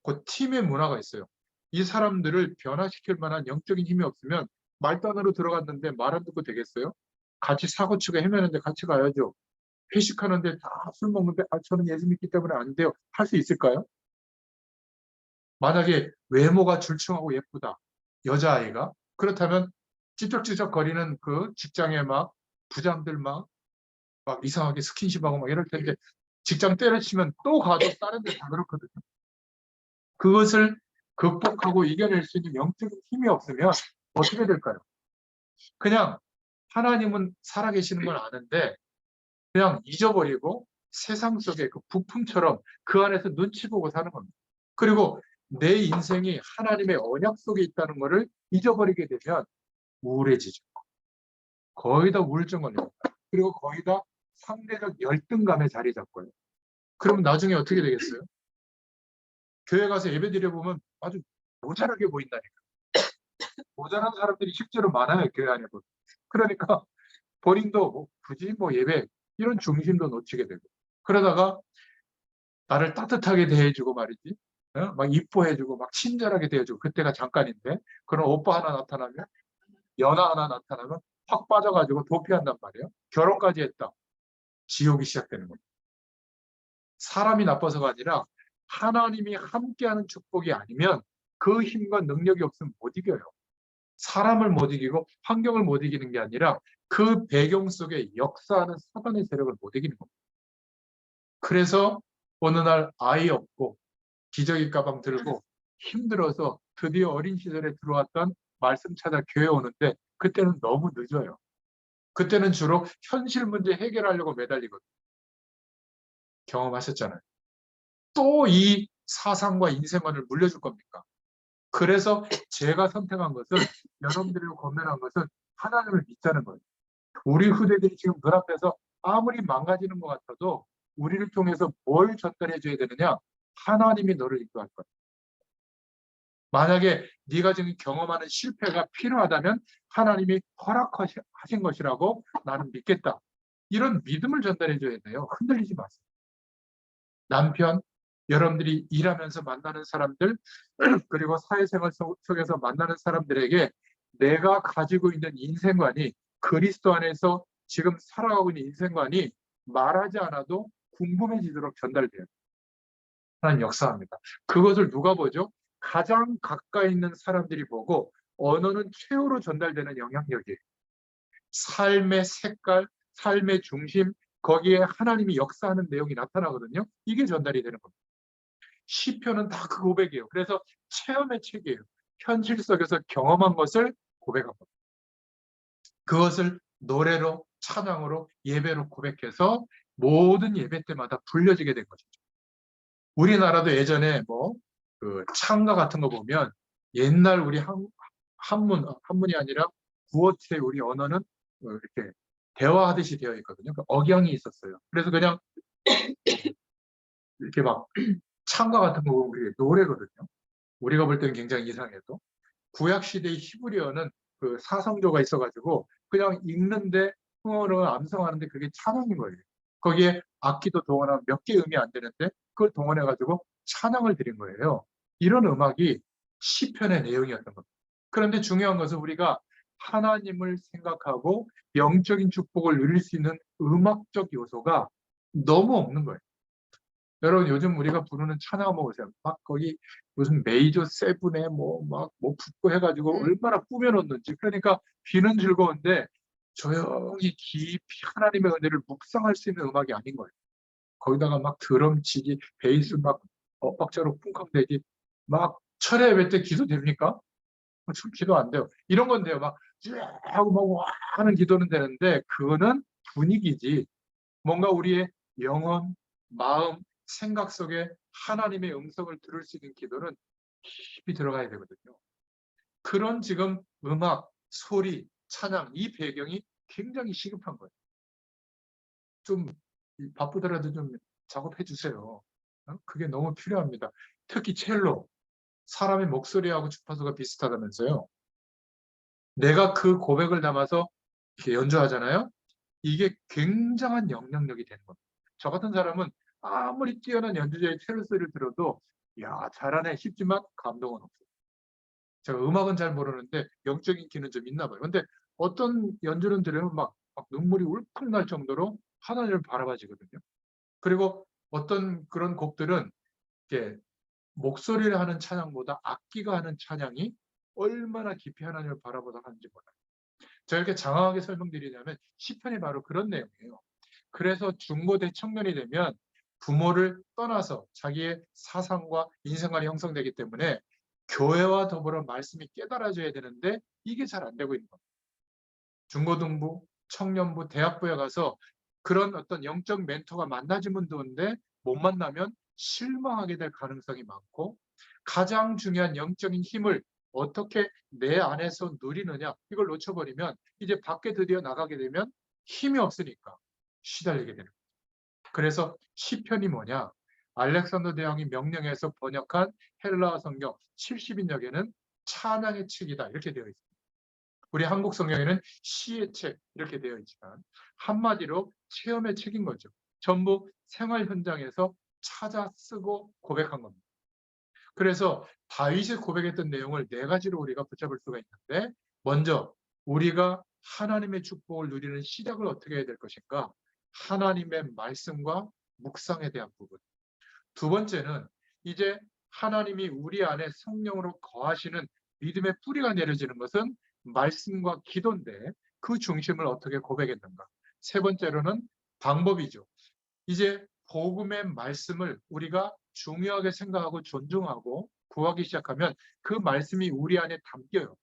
그 팀의 문화가 있어요. 이 사람들을 변화시킬 만한 영적인 힘이 없으면 말단으로 들어갔는데 말 안 듣고 되겠어요? 같이 사고치고 헤매는데 같이 가야죠. 회식하는데 다 술 먹는데 저는 예수 믿기 때문에 안 돼요. 할 수 있을까요? 만약에 외모가 출중하고 예쁘다. 여자아이가. 그렇다면 찌적찌적거리는 그 직장에 막 부장들 막 이상하게 스킨십하고 막 이럴 텐데 직장 때려치면 또 가도 다른 데 다 그렇거든요. 그것을 극복하고 이겨낼 수 있는 영적인 힘이 없으면 어떻게 될까요? 그냥 하나님은 살아계시는 걸 아는데 그냥 잊어버리고 세상 속의 그 부품처럼 그 안에서 눈치 보고 사는 겁니다. 그리고 내 인생이 하나님의 언약 속에 있다는 것을 잊어버리게 되면 우울해지죠. 거의 다 우울증 걸립니다. 그리고 거의 다 상대적 열등감에 자리 잡고요. 그러면 나중에 어떻게 되겠어요? 교회 가서 예배 드려보면 아주 모자라게 보인다니까. 모자란 사람들이 실제로 많아요, 교회 안에 보면. 그러니까 본인도 뭐 굳이 뭐 예배 이런 중심도 놓치게 되고 그러다가 나를 따뜻하게 대해주고 말이지 막 이뻐해주고 막 친절하게 대해주고 그때가 잠깐인데 그런 오빠 하나 나타나면 연하 하나 나타나면 확 빠져가지고 도피한단 말이에요. 결혼까지 했다. 지옥이 시작되는 거예요. 사람이 나빠서가 아니라 하나님이 함께하는 축복이 아니면 그 힘과 능력이 없으면 못 이겨요. 사람을 못 이기고 환경을 못 이기는 게 아니라 그 배경 속에 역사하는 사단의 세력을 못 이기는 겁니다. 그래서 어느 날 아이 없고 기저귀 가방 들고 힘들어서 드디어 어린 시절에 들어왔던 말씀 찾아 교회 오는데 그때는 너무 늦어요. 그때는 주로 현실 문제 해결하려고 매달리거든요. 경험하셨잖아요. 또 이 사상과 인생관을 물려줄 겁니까? 그래서 제가 선택한 것은 여러분들이 권면한 것은 하나님을 믿자는 거예요. 우리 후대들이 지금 눈앞에서 아무리 망가지는 것 같아도 우리를 통해서 뭘 전달해 줘야 되느냐? 하나님이 너를 인도할 거야. 만약에 네가 지금 경험하는 실패가 필요하다면 하나님이 허락하신 것이라고 나는 믿겠다. 이런 믿음을 전달해 줘야 돼요. 흔들리지 마세요. 남편, 여러분들이 일하면서 만나는 사람들, 그리고 사회생활 속에서 만나는 사람들에게 내가 가지고 있는 인생관이 그리스도 안에서 지금 살아가고 있는 인생관이 말하지 않아도 궁금해지도록 전달돼요. 하나님 역사합니다. 그것을 누가 보죠? 가장 가까이 있는 사람들이 보고 언어는 최후로 전달되는 영향력이에요. 삶의 색깔, 삶의 중심, 거기에 하나님이 역사하는 내용이 나타나거든요. 이게 전달이 되는 겁니다. 시편은 다 그 고백이에요. 그래서 체험의 책이에요. 현실 속에서 경험한 것을 고백한 겁니다. 그것을 노래로, 찬양으로, 예배로 고백해서 모든 예배 때마다 불려지게 된 것이죠. 우리나라도 예전에 그 창가 같은 거 보면 옛날 우리 한문이 아니라 구어체 우리 언어는 이렇게 대화하듯이 되어 있거든요. 그러니까 억양이 있었어요. 그래서 그냥 이렇게 막 창가 같은 거 보면 우리 노래거든요. 우리가 볼 때는 굉장히 이상해도 구약 시대의 히브리어는 그 사성조가 있어가지고 그냥 읽는데 흥어를 암송하는데 그게 찬양인 거예요. 거기에 악기도 동원하면 몇 개 음이 안 되는데 그걸 동원해가지고 찬양을 드린 거예요. 이런 음악이 시편의 내용이었던 겁니다. 그런데 중요한 것은 우리가 하나님을 생각하고 영적인 축복을 누릴 수 있는 음악적 요소가 너무 없는 거예요. 여러분 요즘 우리가 부르는 찬양 한번 보세요. 막 거기 무슨 메이저 세븐에 붙고 해가지고 얼마나 꾸며놓는지. 그러니까 귀는 즐거운데 조용히 깊이 하나님의 은혜를 묵상할 수 있는 음악이 아닌 거예요. 거기다가 막 드럼 치기, 베이스 막 엇박자로 쿵쾅대기, 막 철야 예배 때 기도 됩니까? 기도 안 돼요. 이런 건데요. 막 쭉 하고 막 와 하는 기도는 되는데 그거는 분위기지. 뭔가 우리의 영혼, 마음, 생각 속에 하나님의 음성을 들을 수 있는 기도는 깊이 들어가야 되거든요. 그런 지금 음악, 소리, 찬양, 이 배경이 굉장히 시급한 거예요. 좀 바쁘더라도 좀 작업해 주세요. 그게 너무 필요합니다. 특히 첼로, 사람의 목소리하고 주파수가 비슷하다면서요. 내가 그 고백을 담아서 이렇게 연주하잖아요. 이게 굉장한 영향력이 되는 겁니다. 저 같은 사람은 아무리 뛰어난 연주자의 첼로 소리를 들어도 야 잘하네 싶지만 감동은 없어요. 제가 음악은 잘 모르는데 영적인 기는 좀 있나 봐요. 근데 어떤 연주는 들으면 막 눈물이 울컥 날 정도로 하나님을 바라봐지거든요. 그리고 어떤 그런 곡들은 이렇게 목소리를 하는 찬양보다 악기가 하는 찬양이 얼마나 깊이 하나님을 바라보다 하는지 몰라요. 제가 이렇게 장황하게 설명드리냐면 시편이 바로 그런 내용이에요. 그래서 중고대 청년이 되면 부모를 떠나서 자기의 사상과 인생관이 형성되기 때문에 교회와 더불어 말씀이 깨달아져야 되는데 이게 잘 안 되고 있는 겁니다. 중고등부, 청년부, 대학부에 가서 그런 어떤 영적 멘토가 만나지면 좋은데 못 만나면 실망하게 될 가능성이 많고, 가장 중요한 영적인 힘을 어떻게 내 안에서 누리느냐, 이걸 놓쳐버리면 이제 밖에 드디어 나가게 되면 힘이 없으니까 시달리게 되는 거예요. 그래서 시편이 뭐냐? 알렉산더 대왕이 명령해서 번역한 헬라어 성경 70인역에는 찬양의 책이다 이렇게 되어 있습니다. 우리 한국 성경에는 시의 책 이렇게 되어 있지만 한마디로 체험의 책인 거죠. 전부 생활 현장에서 찾아 쓰고 고백한 겁니다. 그래서 다윗이 고백했던 내용을 네 가지로 우리가 붙잡을 수가 있는데, 먼저 우리가 하나님의 축복을 누리는 시작을 어떻게 해야 될 것인가? 하나님의 말씀과 묵상에 대한 부분. 두 번째는 이제 하나님이 우리 안에 성령으로 거하시는 믿음의 뿌리가 내려지는 것은 말씀과 기도인데 그 중심을 어떻게 고백했는가. 세 번째로는 방법이죠. 이제 복음의 말씀을 우리가 중요하게 생각하고 존중하고 구하기 시작하면 그 말씀이 우리 안에 담겨요.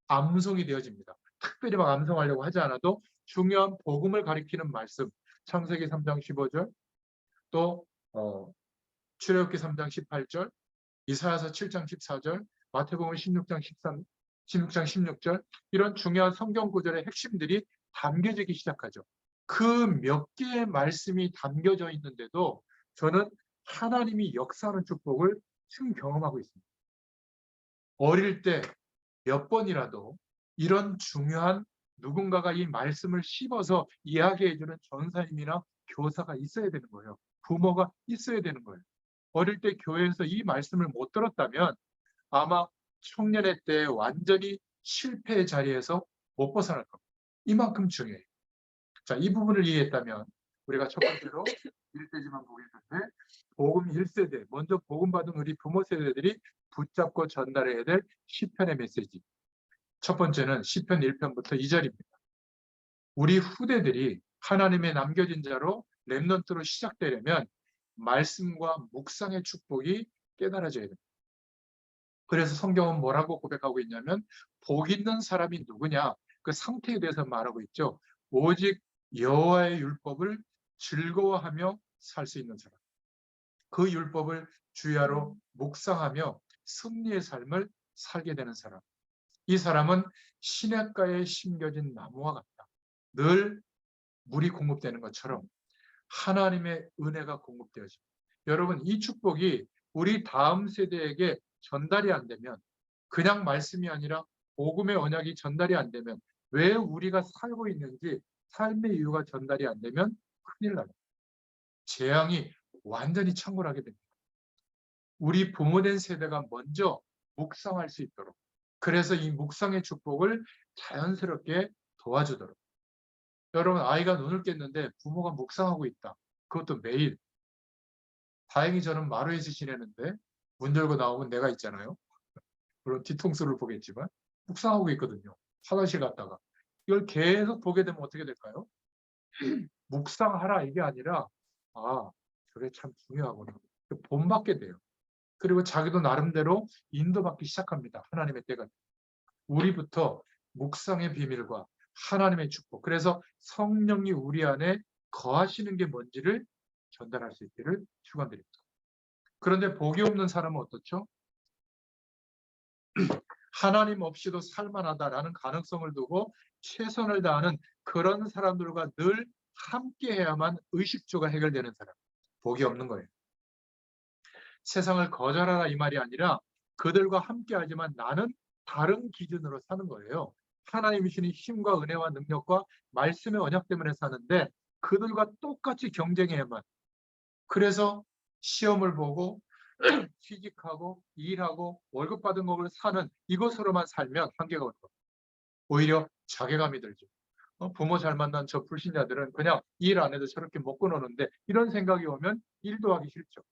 암송이 되어집니다. 특별히 막 암송하려고 하지 않아도 중요한 복음을 가리키는 말씀, 창세기 3장 15절, 또 출애굽기 3장 18절, 이사야서 7장 14절, 마태복음 16장 16절, 이런 중요한 성경 구절의 핵심들이 담겨지기 시작하죠. 그 몇 개의 말씀이 담겨져 있는데도 저는 하나님이 역사하는 축복을 지금 경험하고 있습니다. 어릴 때 몇 번이라도 이런 중요한 누군가가 이 말씀을 씹어서 이야기해주는 전사님이나 교사가 있어야 되는 거예요. 부모가 있어야 되는 거예요. 어릴 때 교회에서 이 말씀을 못 들었다면 아마 청년의 때 완전히 실패의 자리에서 못 벗어날 겁니다. 이만큼 중요해요. 자, 이 부분을 이해했다면 우리가 첫 번째로 1대지만 보겠는데, 복음 1세대, 먼저 복음 받은 우리 부모 세대들이 붙잡고 전달해야 될 시편의 메시지. 첫 번째는 시편 1편부터 2절입니다. 우리 후대들이 하나님의 남겨진 자로 렘넌트로 시작되려면 말씀과 묵상의 축복이 깨달아져야 됩니다. 그래서 성경은 뭐라고 고백하고 있냐면, 복 있는 사람이 누구냐, 그 상태에 대해서 말하고 있죠. 오직 여호와의 율법을 즐거워하며 살 수 있는 사람, 그 율법을 주야로 묵상하며 승리의 삶을 살게 되는 사람, 이 사람은 시냇가에 심겨진 나무와 같다. 늘 물이 공급되는 것처럼 하나님의 은혜가 공급되어집니다. 여러분, 이 축복이 우리 다음 세대에게 전달이 안 되면, 그냥 말씀이 아니라 복음의 언약이 전달이 안 되면, 왜 우리가 살고 있는지 삶의 이유가 전달이 안 되면 큰일 나요. 재앙이 완전히 창궐하게 됩니다. 우리 부모된 세대가 먼저 묵상할 수 있도록, 그래서 이 묵상의 축복을 자연스럽게 도와주도록. 여러분, 아이가 눈을 깼는데 부모가 묵상하고 있다. 그것도 매일. 다행히 저는 마루에서 지내는데 문 열고 나오면 내가 있잖아요. 물론 뒤통수를 보겠지만 묵상하고 있거든요. 화장실 갔다가. 이걸 계속 보게 되면 어떻게 될까요? 묵상하라 이게 아니라, 아, 저게 참 중요하구나. 본받게 돼요. 그리고 자기도 나름대로 인도받기 시작합니다. 하나님의 때가. 우리부터 묵상의 비밀과 하나님의 축복, 그래서 성령이 우리 안에 거하시는 게 뭔지를 전달할 수 있기를 축원드립니다. 그런데 복이 없는 사람은 어떻죠? 하나님 없이도 살만하다라는 가능성을 두고 최선을 다하는 그런 사람들과 늘 함께해야만 의식주가 해결되는 사람, 복이 없는 거예요. 세상을 거절하라 이 말이 아니라 그들과 함께하지만 나는 다른 기준으로 사는 거예요. 하나님이 주신 힘과 은혜와 능력과 말씀의 언약 때문에 사는데 그들과 똑같이 경쟁해야만. 그래서 시험을 보고 취직하고 일하고 월급 받은 것을 사는 이것으로만 살면 한계가 오는 겁니다. 오히려 자괴감이 들죠. 부모 잘 만난 저 불신자들은 그냥 일 안 해도 저렇게 먹고 노는데, 이런 생각이 오면 일도 하기 싫죠.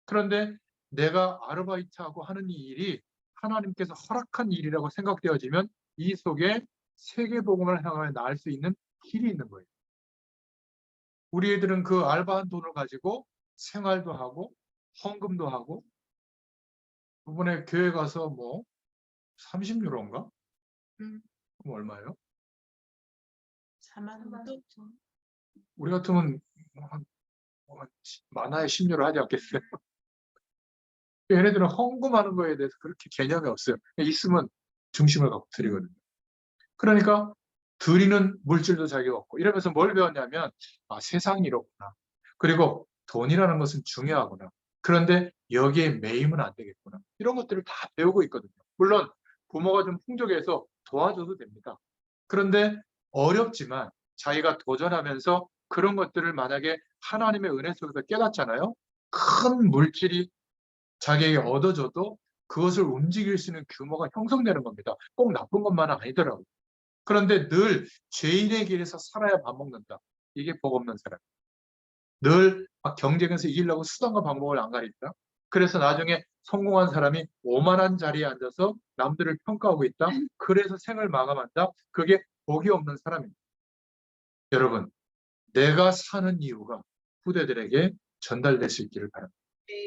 그런데 내가 아르바이트하고 하는 이 일이 하나님께서 허락한 일이라고 생각되어지면 이 속에 세계복음을 향하여 나갈 수 있는 길이 있는 거예요. 우리 애들은 그 알바한 돈을 가지고 생활도 하고 헌금도 하고, 이번에 교회 가서 뭐 30유로인가? 그럼 얼마예요? 4만 원. 우리 같으면 만화의 10유로 하지 않겠어요? 얘네들은 헌금하는 거에 대해서 그렇게 개념이 없어요. 있으면 중심을 갖고 드리거든요. 그러니까 드리는 물질도 자기가 없고 이러면서 뭘 배웠냐면 세상이 이렇구나. 그리고 돈이라는 것은 중요하구나. 그런데 여기에 매이면 안 되겠구나. 이런 것들을 다 배우고 있거든요. 물론 부모가 좀 풍족해서 도와줘도 됩니다. 그런데 어렵지만 자기가 도전하면서 그런 것들을 만약에 하나님의 은혜 속에서 깨닫잖아요. 큰 물질이 자기에게 얻어져도 그것을 움직일 수 있는 규모가 형성되는 겁니다. 꼭 나쁜 것만은 아니더라고요. 그런데 늘 죄인의 길에서 살아야 밥 먹는다. 이게 복 없는 사람. 늘 경쟁에서 이기려고 수단과 방법을 안 가린다. 그래서 나중에 성공한 사람이 오만한 자리에 앉아서 남들을 평가하고 있다. 그래서 생을 마감한다. 그게 복이 없는 사람입니다. 여러분, 내가 사는 이유가 후대들에게 전달될 수 있기를 바랍니다.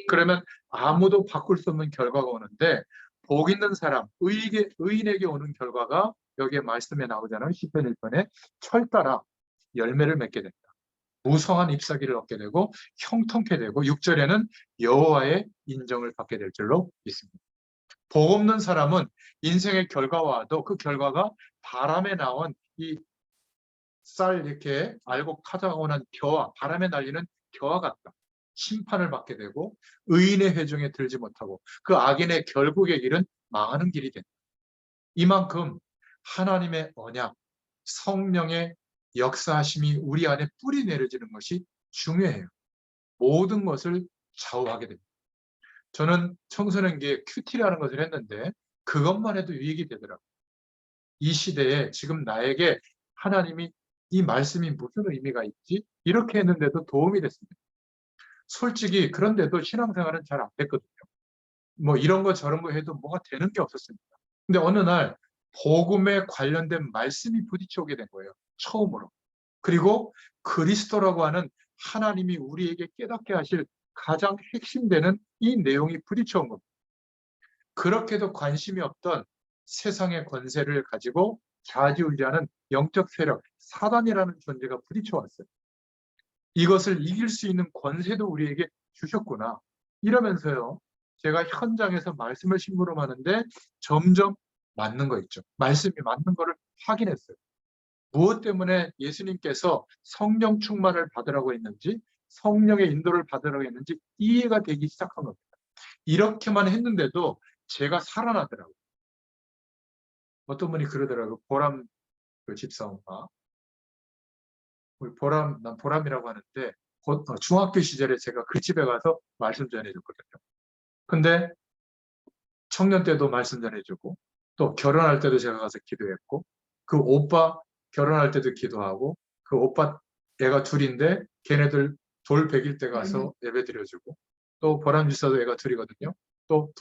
그러면 아무도 바꿀 수 없는 결과가 오는데 복 있는 사람, 의인에게 오는 결과가 여기에 말씀에 나오잖아요. 시편 1편에 철따라 열매를 맺게 된다. 무성한 잎사귀를 얻게 되고 형통케 되고 6절에는 여호와의 인정을 받게 될 줄로 믿습니다. 복 없는 사람은 인생의 결과와도 그 결과가 바람에 나온 이 쌀 이렇게 알곡 타자고 난 겨와 바람에 날리는 겨와 같다. 심판을 받게 되고 의인의 회중에 들지 못하고 그 악인의 결국의 길은 망하는 길이 된다. 이만큼 하나님의 언약, 성령의 역사하심이 우리 안에 뿌리 내려지는 것이 중요해요. 모든 것을 좌우하게 됩니다. 저는 청소년기에 큐티라는 것을 했는데 그것만 해도 유익이 되더라고요. 이 시대에 지금 나에게 하나님이 이 말씀이 무슨 의미가 있지? 이렇게 했는데도 도움이 됐습니다. 솔직히 그런데도 신앙생활은 잘 안 됐거든요. 뭐 이런 거 저런 거 해도 뭐가 되는 게 없었습니다. 근데 어느 날 복음에 관련된 말씀이 부딪혀 오게 된 거예요. 처음으로. 그리고 그리스도라고 하는 하나님이 우리에게 깨닫게 하실 가장 핵심되는 이 내용이 부딪혀 온 겁니다. 그렇게도 관심이 없던 세상의 권세를 가지고 좌지우지하는 영적 세력, 사단이라는 존재가 부딪혀 왔어요. 이것을 이길 수 있는 권세도 우리에게 주셨구나. 이러면서요, 제가 현장에서 말씀을 심부름하는데 점점 맞는 거 있죠. 말씀이 맞는 거를 확인했어요. 무엇 때문에 예수님께서 성령 충만을 받으라고 했는지, 성령의 인도를 받으라고 했는지 이해가 되기 시작한 겁니다. 이렇게만 했는데도 제가 살아나더라고요. 어떤 분이 그러더라고요. 보람 그 집사원가. 난 보람이라고 하는데 중학교 시절에 제가 그 집에 가서 말씀 전해줬거든요. 근데 청년 때도 말씀 전해주고 또 결혼할 때도 제가 가서 기도했고 그 오빠 결혼할 때도 기도하고 그 오빠 애가 둘인데 걔네들 돌 100일 때 가서 예배 드려주고 또 보람 집사도 애가 둘이거든요. 또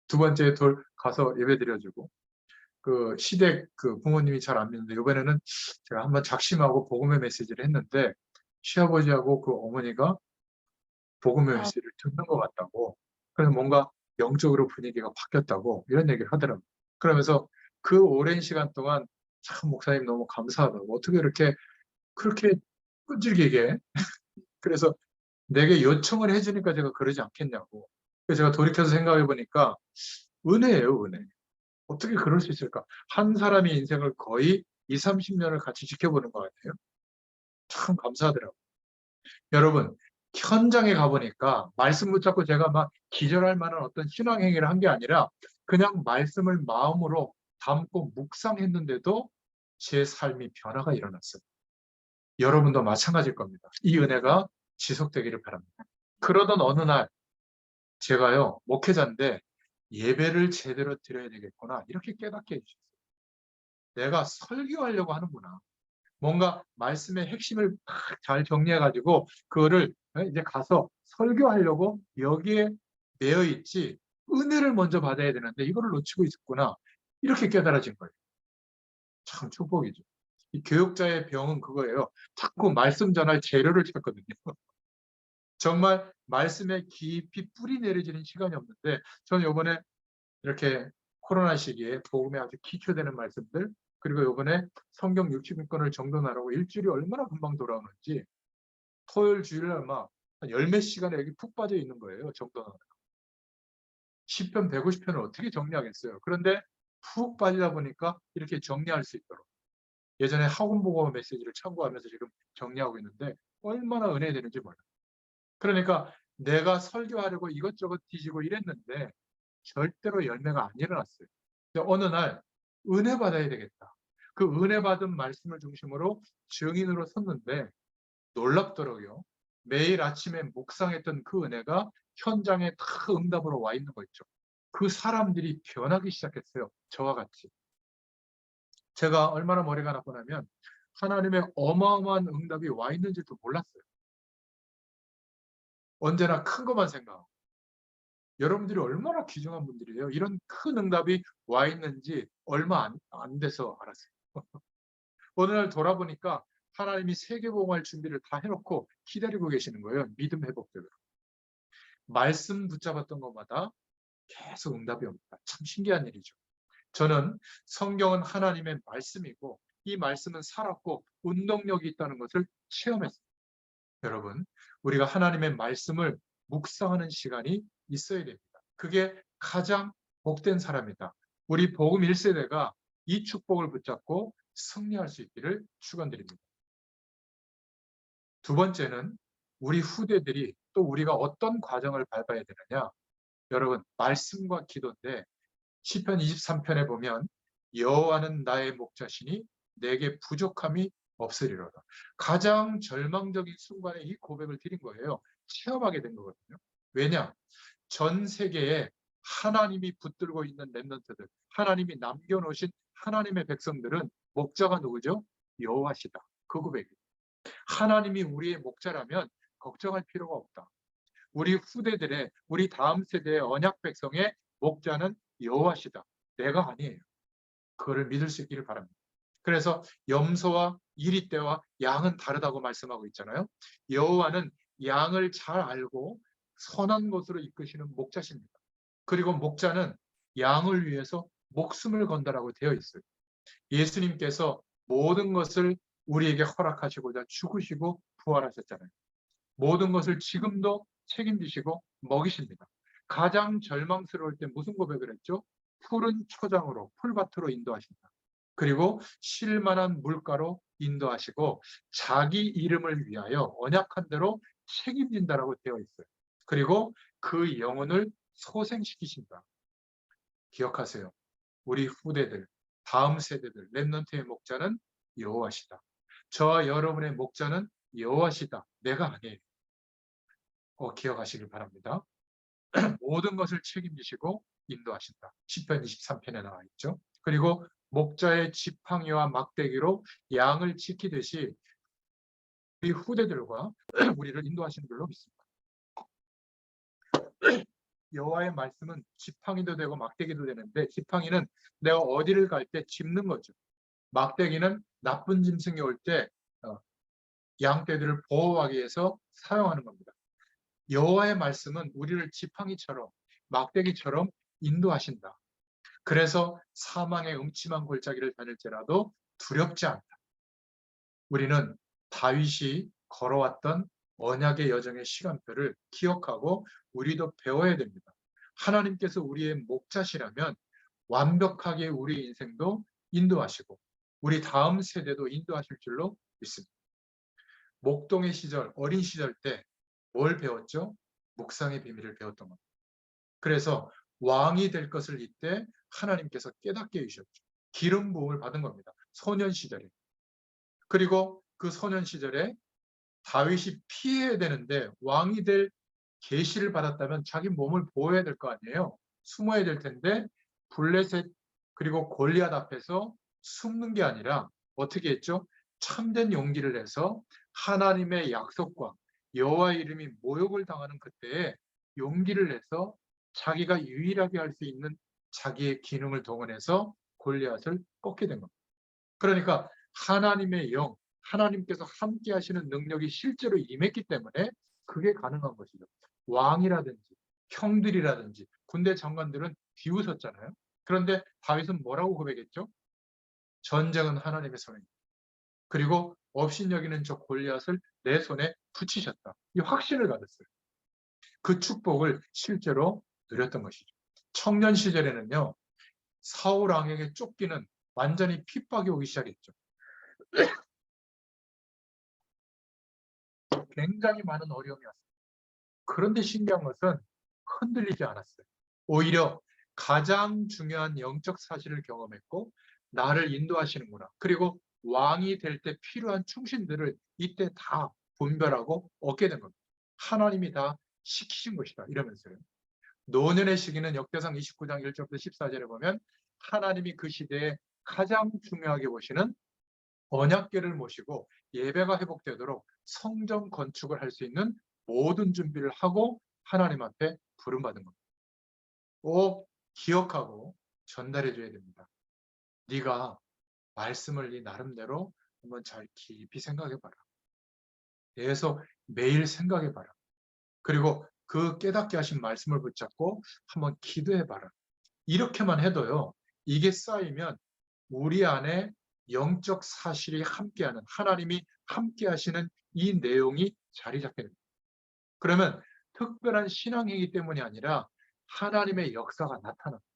두 번째 돌 가서 예배 드려주고 그 시댁 그 부모님이 잘 안 믿는데 이번에는 제가 한번 작심하고 복음의 메시지를 했는데 시아버지하고 그 어머니가 복음의 메시지를 듣는 것 같다고 그래서 뭔가 영적으로 분위기가 바뀌었다고 이런 얘기를 하더라고요. 그러면서 그 오랜 시간 동안 참 목사님 너무 감사하다고 어떻게 그렇게 끈질기게 그래서 내게 요청을 해주니까 제가 그러지 않겠냐고 그래서 제가 돌이켜서 생각해 보니까 은혜예요, 은혜. 어떻게 그럴 수 있을까? 한 사람의 인생을 거의 20, 30년을 같이 지켜보는 것 같아요. 참 감사하더라고요. 여러분, 현장에 가보니까 말씀 붙잡고 제가 막 기절할 만한 어떤 신앙 행위를 한 게 아니라 그냥 말씀을 마음으로 담고 묵상했는데도 제 삶이 변화가 일어났어요. 여러분도 마찬가지일 겁니다. 이 은혜가 지속되기를 바랍니다. 그러던 어느 날 제가요, 목회자인데 예배를 제대로 드려야 되겠구나 이렇게 깨닫게 해주셨어요. 내가 설교하려고 하는구나. 뭔가 말씀의 핵심을 잘 정리해가지고 그거를 이제 가서 설교하려고 여기에 매여 있지 은혜를 먼저 받아야 되는데 이거를 놓치고 있었구나. 이렇게 깨달아진 거예요. 참 축복이죠. 이 교육자의 병은 그거예요. 자꾸 말씀 전할 재료를 찾거든요. 정말 말씀에 깊이 뿌리 내려지는 시간이 없는데 저는 이번에 이렇게 코로나 시기에 복음에 아주 기초되는 말씀들, 그리고 이번에 성경 60권을 정돈하라고 일주일이 얼마나 금방 돌아오는지 토요일 주일날 막 한 열 몇 시간에 여기 푹 빠져 있는 거예요. 정돈하느라. 10편, 150편을 어떻게 정리하겠어요. 그런데 푹 빠지다 보니까 이렇게 정리할 수 있도록. 예전에 학원보고 메시지를 참고하면서 지금 정리하고 있는데 얼마나 은혜되는지 몰라요. 그러니까 내가 설교하려고 이것저것 뒤지고 이랬는데 절대로 열매가 안 일어났어요. 근데 어느 날 은혜 받아야 되겠다. 그 은혜 받은 말씀을 중심으로 증인으로 섰는데 놀랍더라고요. 매일 아침에 묵상했던 그 은혜가 현장에 다 응답으로 와 있는 거 있죠. 그 사람들이 변하기 시작했어요. 저와 같이. 제가 얼마나 머리가 나쁘냐면 하나님의 어마어마한 응답이 와 있는지도 몰랐어요. 언제나 큰 것만 생각하고. 여러분들이 얼마나 귀중한 분들이에요. 이런 큰 응답이 와 있는지 얼마 안 돼서 알았어요. 어느 날 돌아보니까 하나님이 세계복음할 준비를 다 해놓고 기다리고 계시는 거예요. 믿음 회복되도록. 말씀 붙잡았던 것마다 계속 응답이 옵니다. 참 신기한 일이죠. 저는 성경은 하나님의 말씀이고 이 말씀은 살았고 운동력이 있다는 것을 체험했습니다. 여러분, 우리가 하나님의 말씀을 묵상하는 시간이 있어야 됩니다. 그게 가장 복된 사람이다. 우리 복음 1세대가 이 축복을 붙잡고 승리할 수 있기를 축원드립니다. 두 번째는 우리 후대들이 또 우리가 어떤 과정을 밟아야 되느냐. 여러분, 말씀과 기도인데 시편 23편에 보면 여호와는 나의 목자시니 내게 부족함이 없으리로다. 가장 절망적인 순간에 이 고백을 드린 거예요. 체험하게 된 거거든요. 왜냐? 전 세계에 하나님이 붙들고 있는 렘넌트들, 하나님이 남겨놓으신 하나님의 백성들은 목자가 누구죠? 여호와시다. 그 고백이에요. 하나님이 우리의 목자라면 걱정할 필요가 없다. 우리 후대들의, 우리 다음 세대의 언약 백성의 목자는 여호와시다. 내가 아니에요. 그거를 믿을 수 있기를 바랍니다. 그래서 염소와 이리떼와 양은 다르다고 말씀하고 있잖아요. 여호와는 양을 잘 알고 선한 곳으로 이끄시는 목자십니다. 그리고 목자는 양을 위해서 목숨을 건다라고 되어 있어요. 예수님께서 모든 것을 우리에게 허락하시고자 죽으시고 부활하셨잖아요. 모든 것을 지금도 책임지시고 먹이십니다. 가장 절망스러울 때 무슨 고백을 했죠? 푸른 초장으로, 풀밭으로 인도하신다. 그리고 쉴만한 물가로 인도하시고 자기 이름을 위하여 언약한 대로 책임진다라고 되어 있어요. 그리고 그 영혼을 소생시키신다. 기억하세요. 우리 후대들, 다음 세대들, 렘넌트의 목자는 여호와시다. 저와 여러분의 목자는 여호와시다. 내가 아니에요. 기억하시길 바랍니다. 모든 것을 책임지시고 인도하신다. 시편 23편에 나와 있죠. 그리고 목자의 지팡이와 막대기로 양을 지키듯이 우리 후대들과 우리를 인도하시는 줄로 믿습니다. 여호와의 말씀은 지팡이도 되고 막대기도 되는데 지팡이는 내가 어디를 갈 때 짚는 거죠. 막대기는 나쁜 짐승이 올 때 양떼들을 보호하기 위해서 사용하는 겁니다. 여호와의 말씀은 우리를 지팡이처럼 막대기처럼 인도하신다. 그래서 사망의 음침한 골짜기를 다닐지라도 두렵지 않다. 우리는 다윗이 걸어왔던 언약의 여정의 시간표를 기억하고 우리도 배워야 됩니다. 하나님께서 우리의 목자시라면 완벽하게 우리 인생도 인도하시고 우리 다음 세대도 인도하실 줄로 믿습니다. 목동의 시절, 어린 시절 때 뭘 배웠죠? 묵상의 비밀을 배웠던 겁니다. 그래서 왕이 될 것을 이때 하나님께서 깨닫게 해주셨죠. 기름 부음을 받은 겁니다. 소년 시절에. 그리고 그 소년 시절에 다윗이 피해야 되는데 왕이 될 계시를 받았다면 자기 몸을 보호해야 될 거 아니에요. 숨어야 될 텐데 블레셋 그리고 골리앗 앞에서 숨는 게 아니라 어떻게 했죠? 참된 용기를 내서 하나님의 약속과 여호와 이름이 모욕을 당하는 그때에 용기를 내서 자기가 유일하게 할 수 있는 자기의 기능을 동원해서 골리앗을 꺾게 된 겁니다. 그러니까 하나님의 영, 하나님께서 함께 하시는 능력이 실제로 임했기 때문에 그게 가능한 것이죠. 왕이라든지 형들이라든지 군대 장관들은 비웃었잖아요. 그런데 다윗은 뭐라고 고백했죠? 전쟁은 하나님의 손에 있다. 그리고 업신여기는 저 골리앗을 내 손에 붙이셨다. 이 확신을 가졌어요. 그 축복을 실제로 누렸던 것이죠. 청년 시절에는요, 사울 왕에게 쫓기는 완전히 핍박이 오기 시작했죠. 굉장히 많은 어려움이 왔어요. 그런데 신기한 것은 흔들리지 않았어요. 오히려 가장 중요한 영적 사실을 경험했고, 나를 인도하시는구나. 그리고 왕이 될 때 필요한 충신들을 이때 다 분별하고 얻게 된 겁니다. 하나님이 다 시키신 것이다. 이러면서요. 노년의 시기는 역대상 29장 1절부터 14절에 보면 하나님이 그 시대에 가장 중요하게 보시는 언약궤를 모시고 예배가 회복되도록 성전 건축을 할 수 있는 모든 준비를 하고 하나님 앞에 부름받은 겁니다. 꼭 기억하고 전달해 줘야 됩니다. 네가 말씀을 네 나름대로 한번 잘 깊이 생각해 봐라. 계속 매일 생각해 봐라. 그리고 그 깨닫게 하신 말씀을 붙잡고 한번 기도해 봐라. 이렇게만 해도요. 이게 쌓이면 우리 안에 영적 사실이 함께하는 하나님이 함께하시는 이 내용이 자리 잡게 됩니다. 그러면 특별한 신앙이기 때문이 아니라 하나님의 역사가 나타납니다.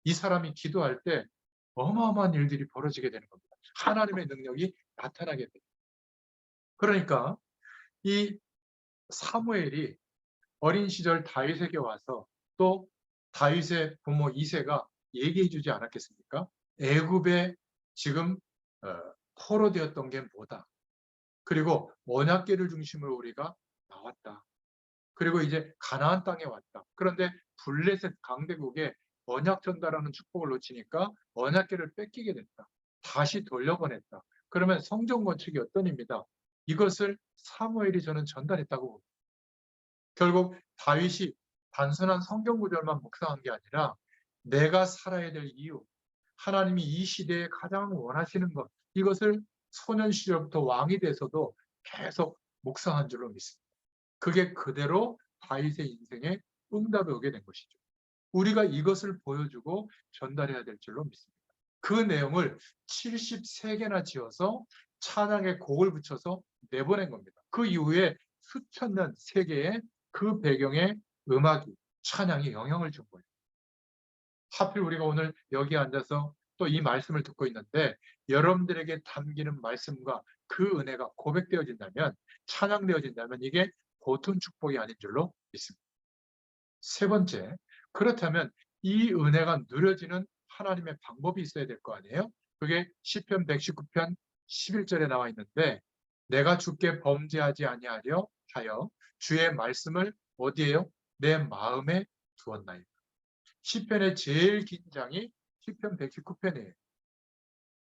이 사람이 기도할 때 어마어마한 일들이 벌어지게 되는 겁니다. 하나님의 능력이 나타나게 됩니다. 그러니까 이 사무엘이 어린 시절 다윗에게 와서 또 다윗의 부모 이새가 얘기해 주지 않았겠습니까? 애굽에 지금 포로되었던 게 뭐다. 그리고 언약궤를 중심으로 우리가 나왔다. 그리고 이제 가나안 땅에 왔다. 그런데 블레셋 강대국에 언약 전달하는 축복을 놓치니까 언약궤를 뺏기게 됐다. 다시 돌려보냈다. 그러면 성전 건축이 어떤 입니다. 이것을 사무엘이 저는 전달했다고 봅니다. 결국 다윗이 단순한 성경 구절만 묵상한 게 아니라 내가 살아야 될 이유, 하나님이 이 시대에 가장 원하시는 것, 이것을 소년 시절부터 왕이 돼서도 계속 묵상한 줄로 믿습니다. 그게 그대로 다윗의 인생에 응답이 오게 된 것이죠. 우리가 이것을 보여주고 전달해야 될 줄로 믿습니다. 그 내용을 73개나 지어서 찬양의 곡을 붙여서 내보낸 겁니다. 그 이후에 수천 년 세계에 그 배경에 음악이, 찬양이 영향을 준 거예요. 하필 우리가 오늘 여기 앉아서 또 이 말씀을 듣고 있는데 여러분들에게 담기는 말씀과 그 은혜가 고백되어진다면, 찬양되어진다면 이게 보통 축복이 아닌 줄로 믿습니다. 세 번째, 그렇다면 이 은혜가 누려지는 하나님의 방법이 있어야 될 거 아니에요? 그게 시편 119편 11절에 나와 있는데 내가 주께 범죄하지 아니하려 하여 주의 말씀을 어디에요? 내 마음에 두었나이다. 시편의 제일 긴 장이 시편 119편이에요.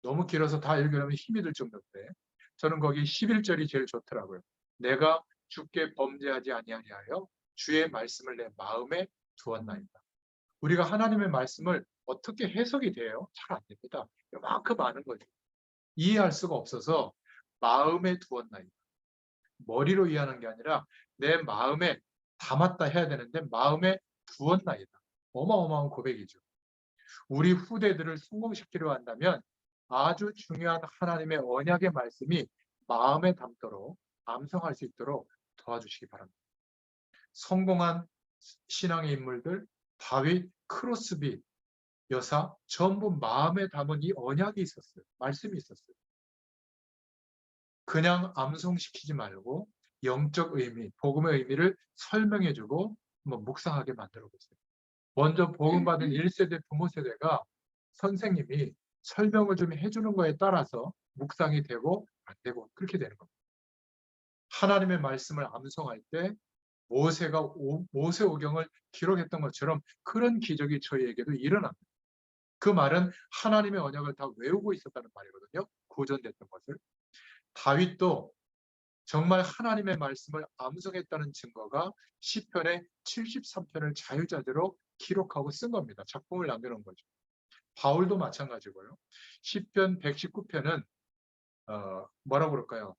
너무 길어서 다 읽으려면 힘이 들 정도인데 저는 거기 11절이 제일 좋더라고요. 내가 주께 범죄하지 아니하려 주의 말씀을 내 마음에 두었나이다. 우리가 하나님의 말씀을 어떻게 해석이 돼요? 잘 안 됩니다. 이만큼 많은 거죠. 이해할 수가 없어서 마음에 두었나이다. 머리로 이해하는 게 아니라 내 마음에 담았다 해야 되는데 마음에 두었나이다. 어마어마한 고백이죠. 우리 후대들을 성공시키려 한다면 아주 중요한 하나님의 언약의 말씀이 마음에 담도록 암송할 수 있도록 도와주시기 바랍니다. 성공한 신앙의 인물들, 다윗, 크로스비 여사 전부 마음에 담은 이 언약이 있었어요. 말씀이 있었어요. 그냥 암송시키지 말고 영적 의미, 복음의 의미를 설명해주고 한번 묵상하게 만들어 보세요. 먼저 복음받은 1세대 부모 세대가 선생님이 설명을 좀 해주는 거에 따라서 묵상이 되고 안 되고 그렇게 되는 겁니다. 하나님의 말씀을 암송할 때 모세가 모세오경을 기록했던 것처럼 그런 기적이 저희에게도 일어납니다. 그 말은 하나님의 언약을 다 외우고 있었다는 말이거든요. 구전됐던 것을. 다윗도 정말 하나님의 말씀을 암송했다는 증거가 시편의 73편을 자유자재로 기록하고 쓴 겁니다. 작품을 남겨놓은 거죠. 바울도 마찬가지고요. 시편 119편은 뭐라고 그럴까요?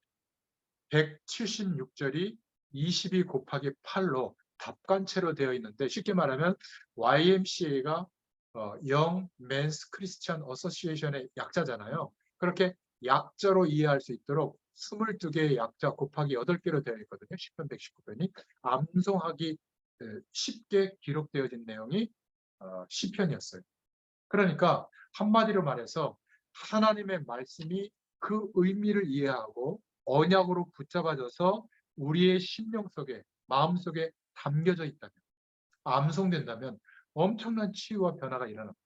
176절이 22 곱하기 8로 답관체로 되어 있는데 쉽게 말하면 YMCA가 Young Men's Christian Association의 약자잖아요. 그렇게 약자로 이해할 수 있도록 22개의 약자 곱하기 8개로 되어 있거든요. 10편 119편이 암송하기 쉽게 기록되어진 내용이 시편이었어요. 그러니까 한마디로 말해서 하나님의 말씀이 그 의미를 이해하고 언약으로 붙잡아져서 우리의 심령 속에, 마음 속에 담겨져 있다면, 암송된다면 엄청난 치유와 변화가 일어납니다.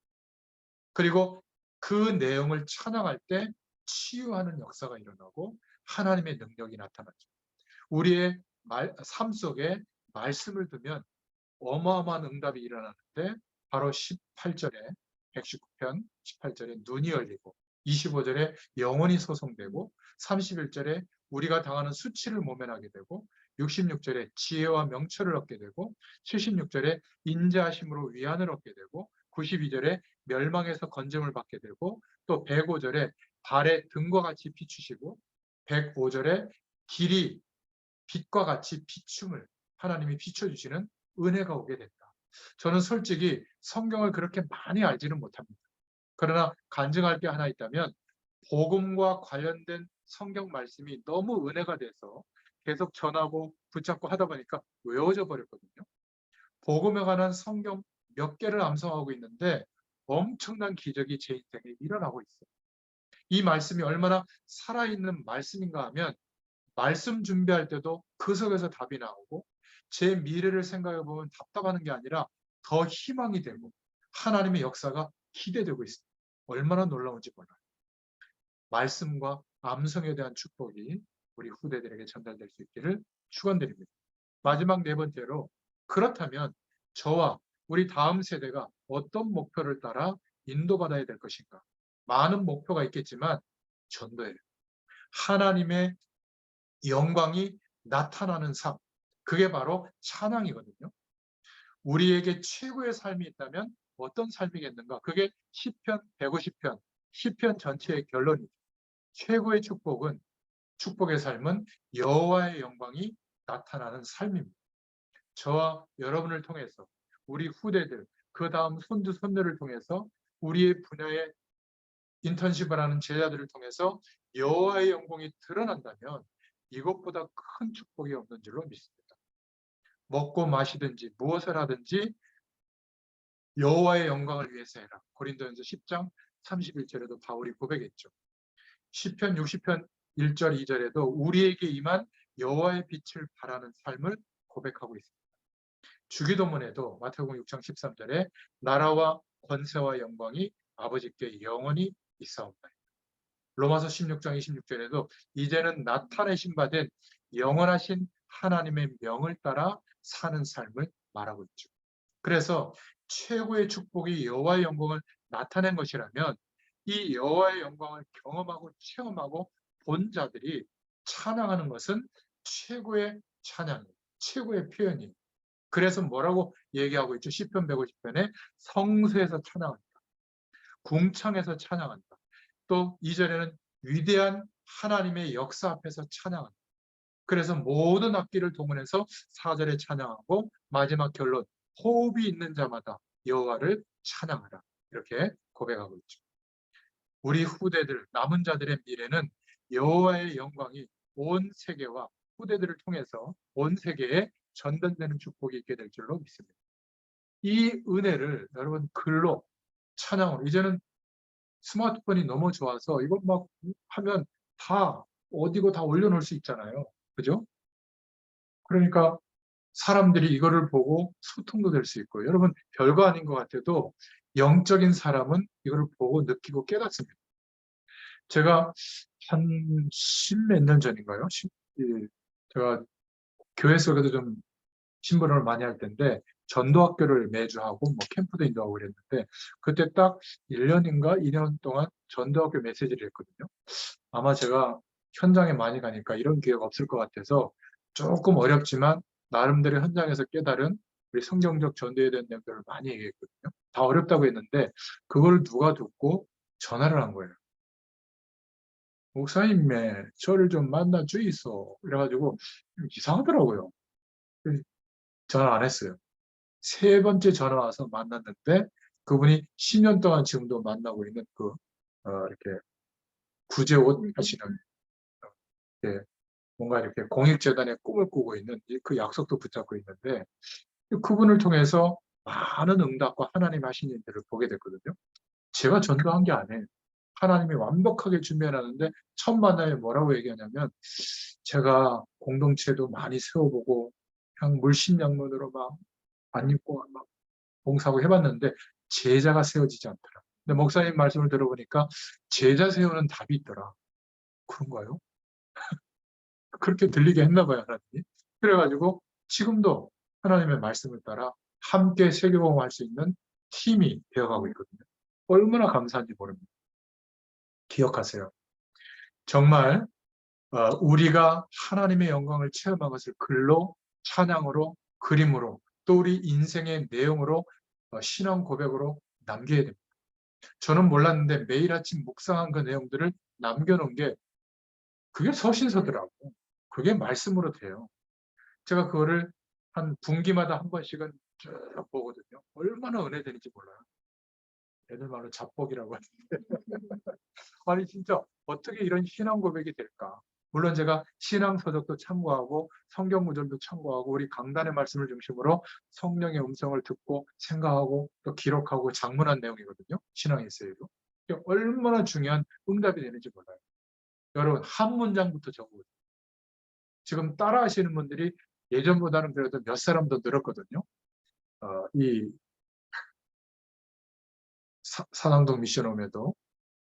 그리고 그 내용을 찬양할 때 치유하는 역사가 일어나고 하나님의 능력이 나타나죠. 우리의 삶 속에 말씀을 두면 어마어마한 응답이 일어나는데 바로 18절에 119편 18절에 눈이 열리고 25절에 영혼이 소송되고 31절에 우리가 당하는 수치를 모면하게 되고 66절에 지혜와 명철을 얻게 되고 76절에 인자하심으로 위안을 얻게 되고 92절에 멸망에서 건짐을 받게 되고 또 105절에 발의 등과 같이 비추시고 105절에 길이 빛과 같이 비춤을 하나님이 비춰주시는 은혜가 오게 된다. 저는 솔직히 성경을 그렇게 많이 알지는 못합니다. 그러나 간증할 게 하나 있다면 복음과 관련된 성경 말씀이 너무 은혜가 돼서 계속 전하고 붙잡고 하다 보니까 외워져 버렸거든요. 복음에 관한 성경 몇 개를 암송하고 있는데 엄청난 기적이 제 인생에 일어나고 있어요. 이 말씀이 얼마나 살아있는 말씀인가 하면 말씀 준비할 때도 그 속에서 답이 나오고 제 미래를 생각해 보면 답답하는 게 아니라 더 희망이 되고 하나님의 역사가 기대되고 있습니다. 얼마나 놀라운지 몰라요. 말씀과 암송에 대한 축복이 우리 후대들에게 전달될 수 있기를 축원드립니다. 마지막 네 번째로 그렇다면 저와 우리 다음 세대가 어떤 목표를 따라 인도받아야 될 것인가? 많은 목표가 있겠지만 전도예요. 하나님의 영광이 나타나는 삶, 그게 바로 찬양이거든요. 우리에게 최고의 삶이 있다면 어떤 삶이겠는가? 그게 시편 150편, 시편 전체의 결론이죠. 최고의 축복은 축복의 삶은 여호와의 영광이 나타나는 삶입니다. 저와 여러분을 통해서 우리 후대들, 그 다음 손주 손녀를 통해서 우리의 분야에 인턴십을 하는 제자들을 통해서 여호와의 영광이 드러난다면 이것보다 큰 축복이 없는 줄로 믿습니다. 먹고 마시든지 무엇을 하든지 여호와의 영광을 위해서 해라. 고린도전서 10장 31절에도 바울이 고백했죠. 시편 60편 1절 2절에도 우리에게 임한 여호와의 빛을 바라는 삶을 고백하고 있습니다. 주기도문에도 마태복음 6장 13절에 나라와 권세와 영광이 아버지께 영원히 있사옵나이다. 로마서 16장 26절에도 이제는 나타내신 바 된 영원하신 하나님의 명을 따라 사는 삶을 말하고 있죠. 그래서 최고의 축복이 여호와의 영광을 나타낸 것이라면 이 여호와의 영광을 경험하고 체험하고 본 자들이 찬양하는 것은 최고의 찬양, 최고의 표현이에요. 그래서 뭐라고 얘기하고 있죠? 시편 150편에 성소에서 찬양한다. 궁창에서 찬양한다. 또 2절에는 위대한 하나님의 역사 앞에서 찬양한다. 그래서 모든 악기를 동원해서 4절에 찬양하고 마지막 결론 호흡이 있는 자마다 여호와를 찬양하라. 이렇게 고백하고 있죠. 우리 후대들, 남은 자들의 미래는 여호와의 영광이 온 세계와 후대들을 통해서 온 세계에 전달되는 축복이 있게 될 줄로 믿습니다. 이 은혜를 여러분 글로 찬양으로 이제는 스마트폰이 너무 좋아서 이거 막 하면 다 어디고 다 올려놓을 수 있잖아요. 그죠? 그러니까 사람들이 이거를 보고 소통도 될 수 있고 여러분 별거 아닌 것 같아도 영적인 사람은 이거를 보고 느끼고 깨닫습니다. 제가 한 10몇 년 전인가요? 제가 교회 속에도 좀 신부를 많이 할 텐데 전도학교를 매주 하고 뭐 캠프도 인도하고 그랬는데 그때 딱 1년인가 2년 동안 전도학교 메시지를 했거든요. 아마 제가 현장에 많이 가니까 이런 기회가 없을 것 같아서 조금 어렵지만 나름대로 현장에서 깨달은 우리 성경적 전도에 대한 내용들을 많이 얘기했거든요. 다 어렵다고 했는데 그걸 누가 듣고 전화를 한 거예요. 목사님의 저를 좀 만나 주이소. 그래가지고 이상하더라고요. 전화 안 했어요. 세 번째 전화 와서 만났는데 그분이 10년 동안 지금도 만나고 있는 이렇게 구제옷 하시는 예, 뭔가 이렇게 공익재단의 꿈을 꾸고 있는 그 약속도 붙잡고 있는데 그분을 통해서 많은 응답과 하나님 하신 일들을 보게 됐거든요. 제가 전도한 게 아니에요. 하나님이 완벽하게 준비해놨는데 첫 만남에 뭐라고 얘기하냐면 제가 공동체도 많이 세워보고 그냥 물심양면으로 막 안 입고 막 봉사하고 해봤는데 제자가 세워지지 않더라. 근데 목사님 말씀을 들어보니까 제자 세우는 답이 있더라. 그런가요? 그렇게 들리게 했나 봐요, 하나님이. 그래가지고 지금도 하나님의 말씀을 따라 함께 세계복음할 수 있는 팀이 되어가고 있거든요. 얼마나 감사한지 모릅니다. 기억하세요. 정말 우리가 하나님의 영광을 체험한 것을 글로, 찬양으로, 그림으로, 또 우리 인생의 내용으로 신앙 고백으로 남겨야 됩니다. 저는 몰랐는데 매일 아침 묵상한 그 내용들을 남겨놓은 게 그게 서신서더라고. 그게 말씀으로 돼요. 제가 그거를 한 분기마다 한 번씩은 쭉 보거든요. 얼마나 은혜되는지 몰라요. 애들 말로 잡복이라고 하는데. 아니 진짜 어떻게 이런 신앙 고백이 될까? 물론 제가 신앙 서적도 참고하고 성경 구절도 참고하고 우리 강단의 말씀을 중심으로 성령의 음성을 듣고 생각하고 또 기록하고 장문한 내용이거든요. 신앙 에세이도. 이게 얼마나 중요한 응답이 되는지 몰라요. 여러분 한 문장부터 적어보세요. 지금 따라 하시는 분들이 예전보다는 그래도 몇 사람 더 늘었거든요. 이 산왕동 미션홈에도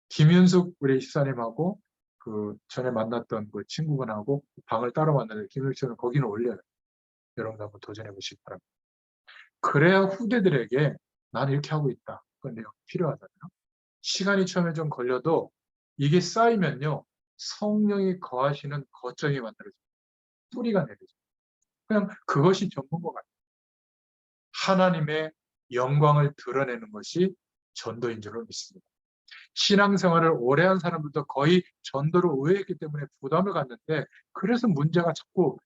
김윤숙 우리 집사님하고 그 전에 만났던 그 친구분하고 방을 따로 왔는데 김윤숙은 거기는 올려요. 여러분 한번 도전해 보시기 바랍니다. 그래야 후대들에게 나는 이렇게 하고 있다. 그 내용 필요하잖아요. 시간이 처음에 좀 걸려도 이게 쌓이면요. 성령이 거하시는 거점이 만들어져요. 뿌리가 내려져요. 그냥 그것이 전부인 것 같아요. 하나님의 영광을 드러내는 것이 전도인 줄로 믿습니다. 신앙생활을 오래 한 사람들도 거의 전도로 의외했기 때문에 부담을 갖는데 그래서 문제가 자꾸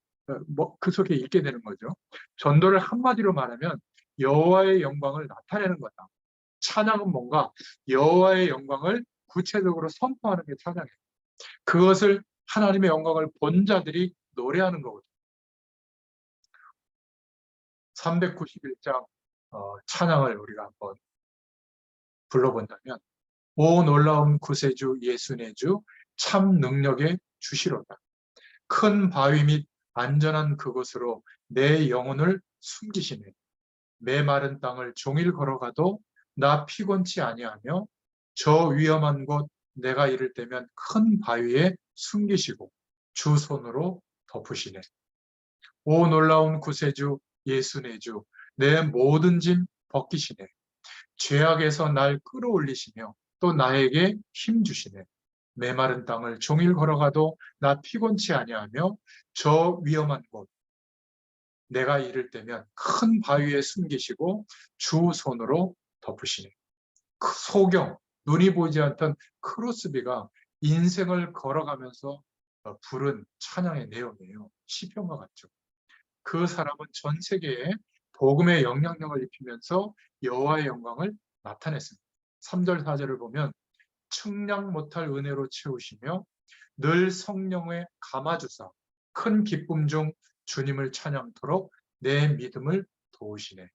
그 속에 있게 되는 거죠. 전도를 한마디로 말하면 여호와의 영광을 나타내는 거다. 찬양은 뭔가 여호와의 영광을 구체적으로 선포하는 게 찬양이에요. 그것을 하나님의 영광을 본 자들이 노래하는 거거든요. 391장 찬양을 우리가 한번 불러본다면 오 놀라운 구세주 예수의 주 참 능력의 주시로다. 큰 바위 및 안전한 그곳으로 내 영혼을 숨기시네. 메마른 땅을 종일 걸어가도 나 피곤치 아니하며 저 위험한 곳 내가 이를 때면 큰 바위에 숨기시고 주 손으로 덮으시네. 오 놀라운 구세주 예수의 주 내 모든 짐 벗기시네. 죄악에서 날 끌어올리시며 또 나에게 힘 주시네. 메마른 땅을 종일 걸어가도 나 피곤치 아니하며 저 위험한 곳 내가 이를 때면 큰 바위에 숨기시고 주 손으로 덮으시네. 그 소경, 눈이 보이지 않던 크로스비가 인생을 걸어가면서 부른 찬양의 내용이에요. 시편과 같죠. 그 사람은 전 세계에 복음의 영향력을 입히면서 여호와의 영광을 나타냈습니다. 3절, 4절을 보면 측량 못할 은혜로 채우시며 늘 성령에 감아주사 큰 기쁨 중 주님을 찬양토록 내 믿음을 도우시네.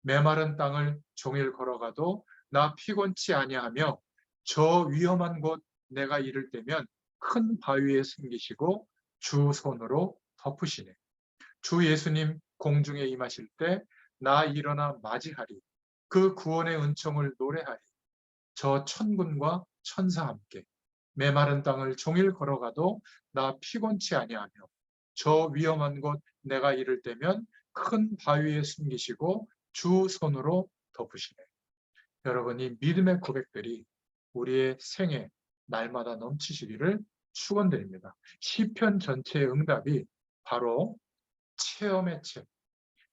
메마른 땅을 종일 걸어가도 나 피곤치 아니하며 저 위험한 곳 내가 이를 때면 큰 바위에 숨기시고 주 손으로 덮으시네. 주 예수님 공중에 임하실 때 나 일어나 맞이하리. 그 구원의 은총을 노래하리. 저 천군과 천사 함께 메마른 땅을 종일 걸어가도 나 피곤치 아니하며 저 위험한 곳 내가 이를 때면 큰 바위에 숨기시고 주 손으로 덮으시네. 여러분 이 믿음의 고백들이 우리의 생애 날마다 넘치시기를 축원드립니다. 시편 전체의 응답이 바로 체험의 책,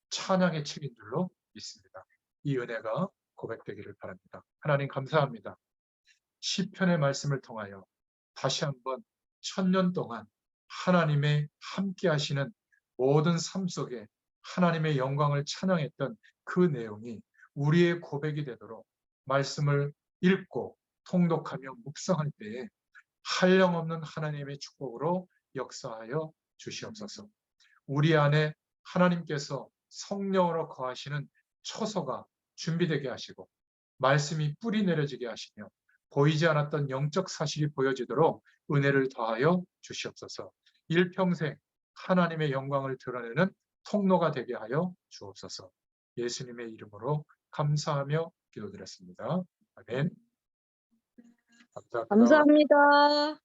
찬양의 책인 줄로 믿습니다. 이 은혜가 고백되기를 바랍니다. 하나님 감사합니다. 시편의 말씀을 통하여 다시 한번 1000년 동안 하나님의 함께 하시는 모든 삶 속에 하나님의 영광을 찬양했던 그 내용이 우리의 고백이 되도록 말씀을 읽고 통독하며 묵상할 때에 한량없는 하나님의 축복으로 역사하여 주시옵소서. 우리 안에 하나님께서 성령으로 거하시는 처소가 준비되게 하시고 말씀이 뿌리 내려지게 하시며 보이지 않았던 영적 사실이 보여지도록 은혜를 더하여 주시옵소서. 일평생 하나님의 영광을 드러내는 통로가 되게 하여 주옵소서. 예수님의 이름으로 감사하며 기도드렸습니다. 아멘. 감사합니다. 감사합니다.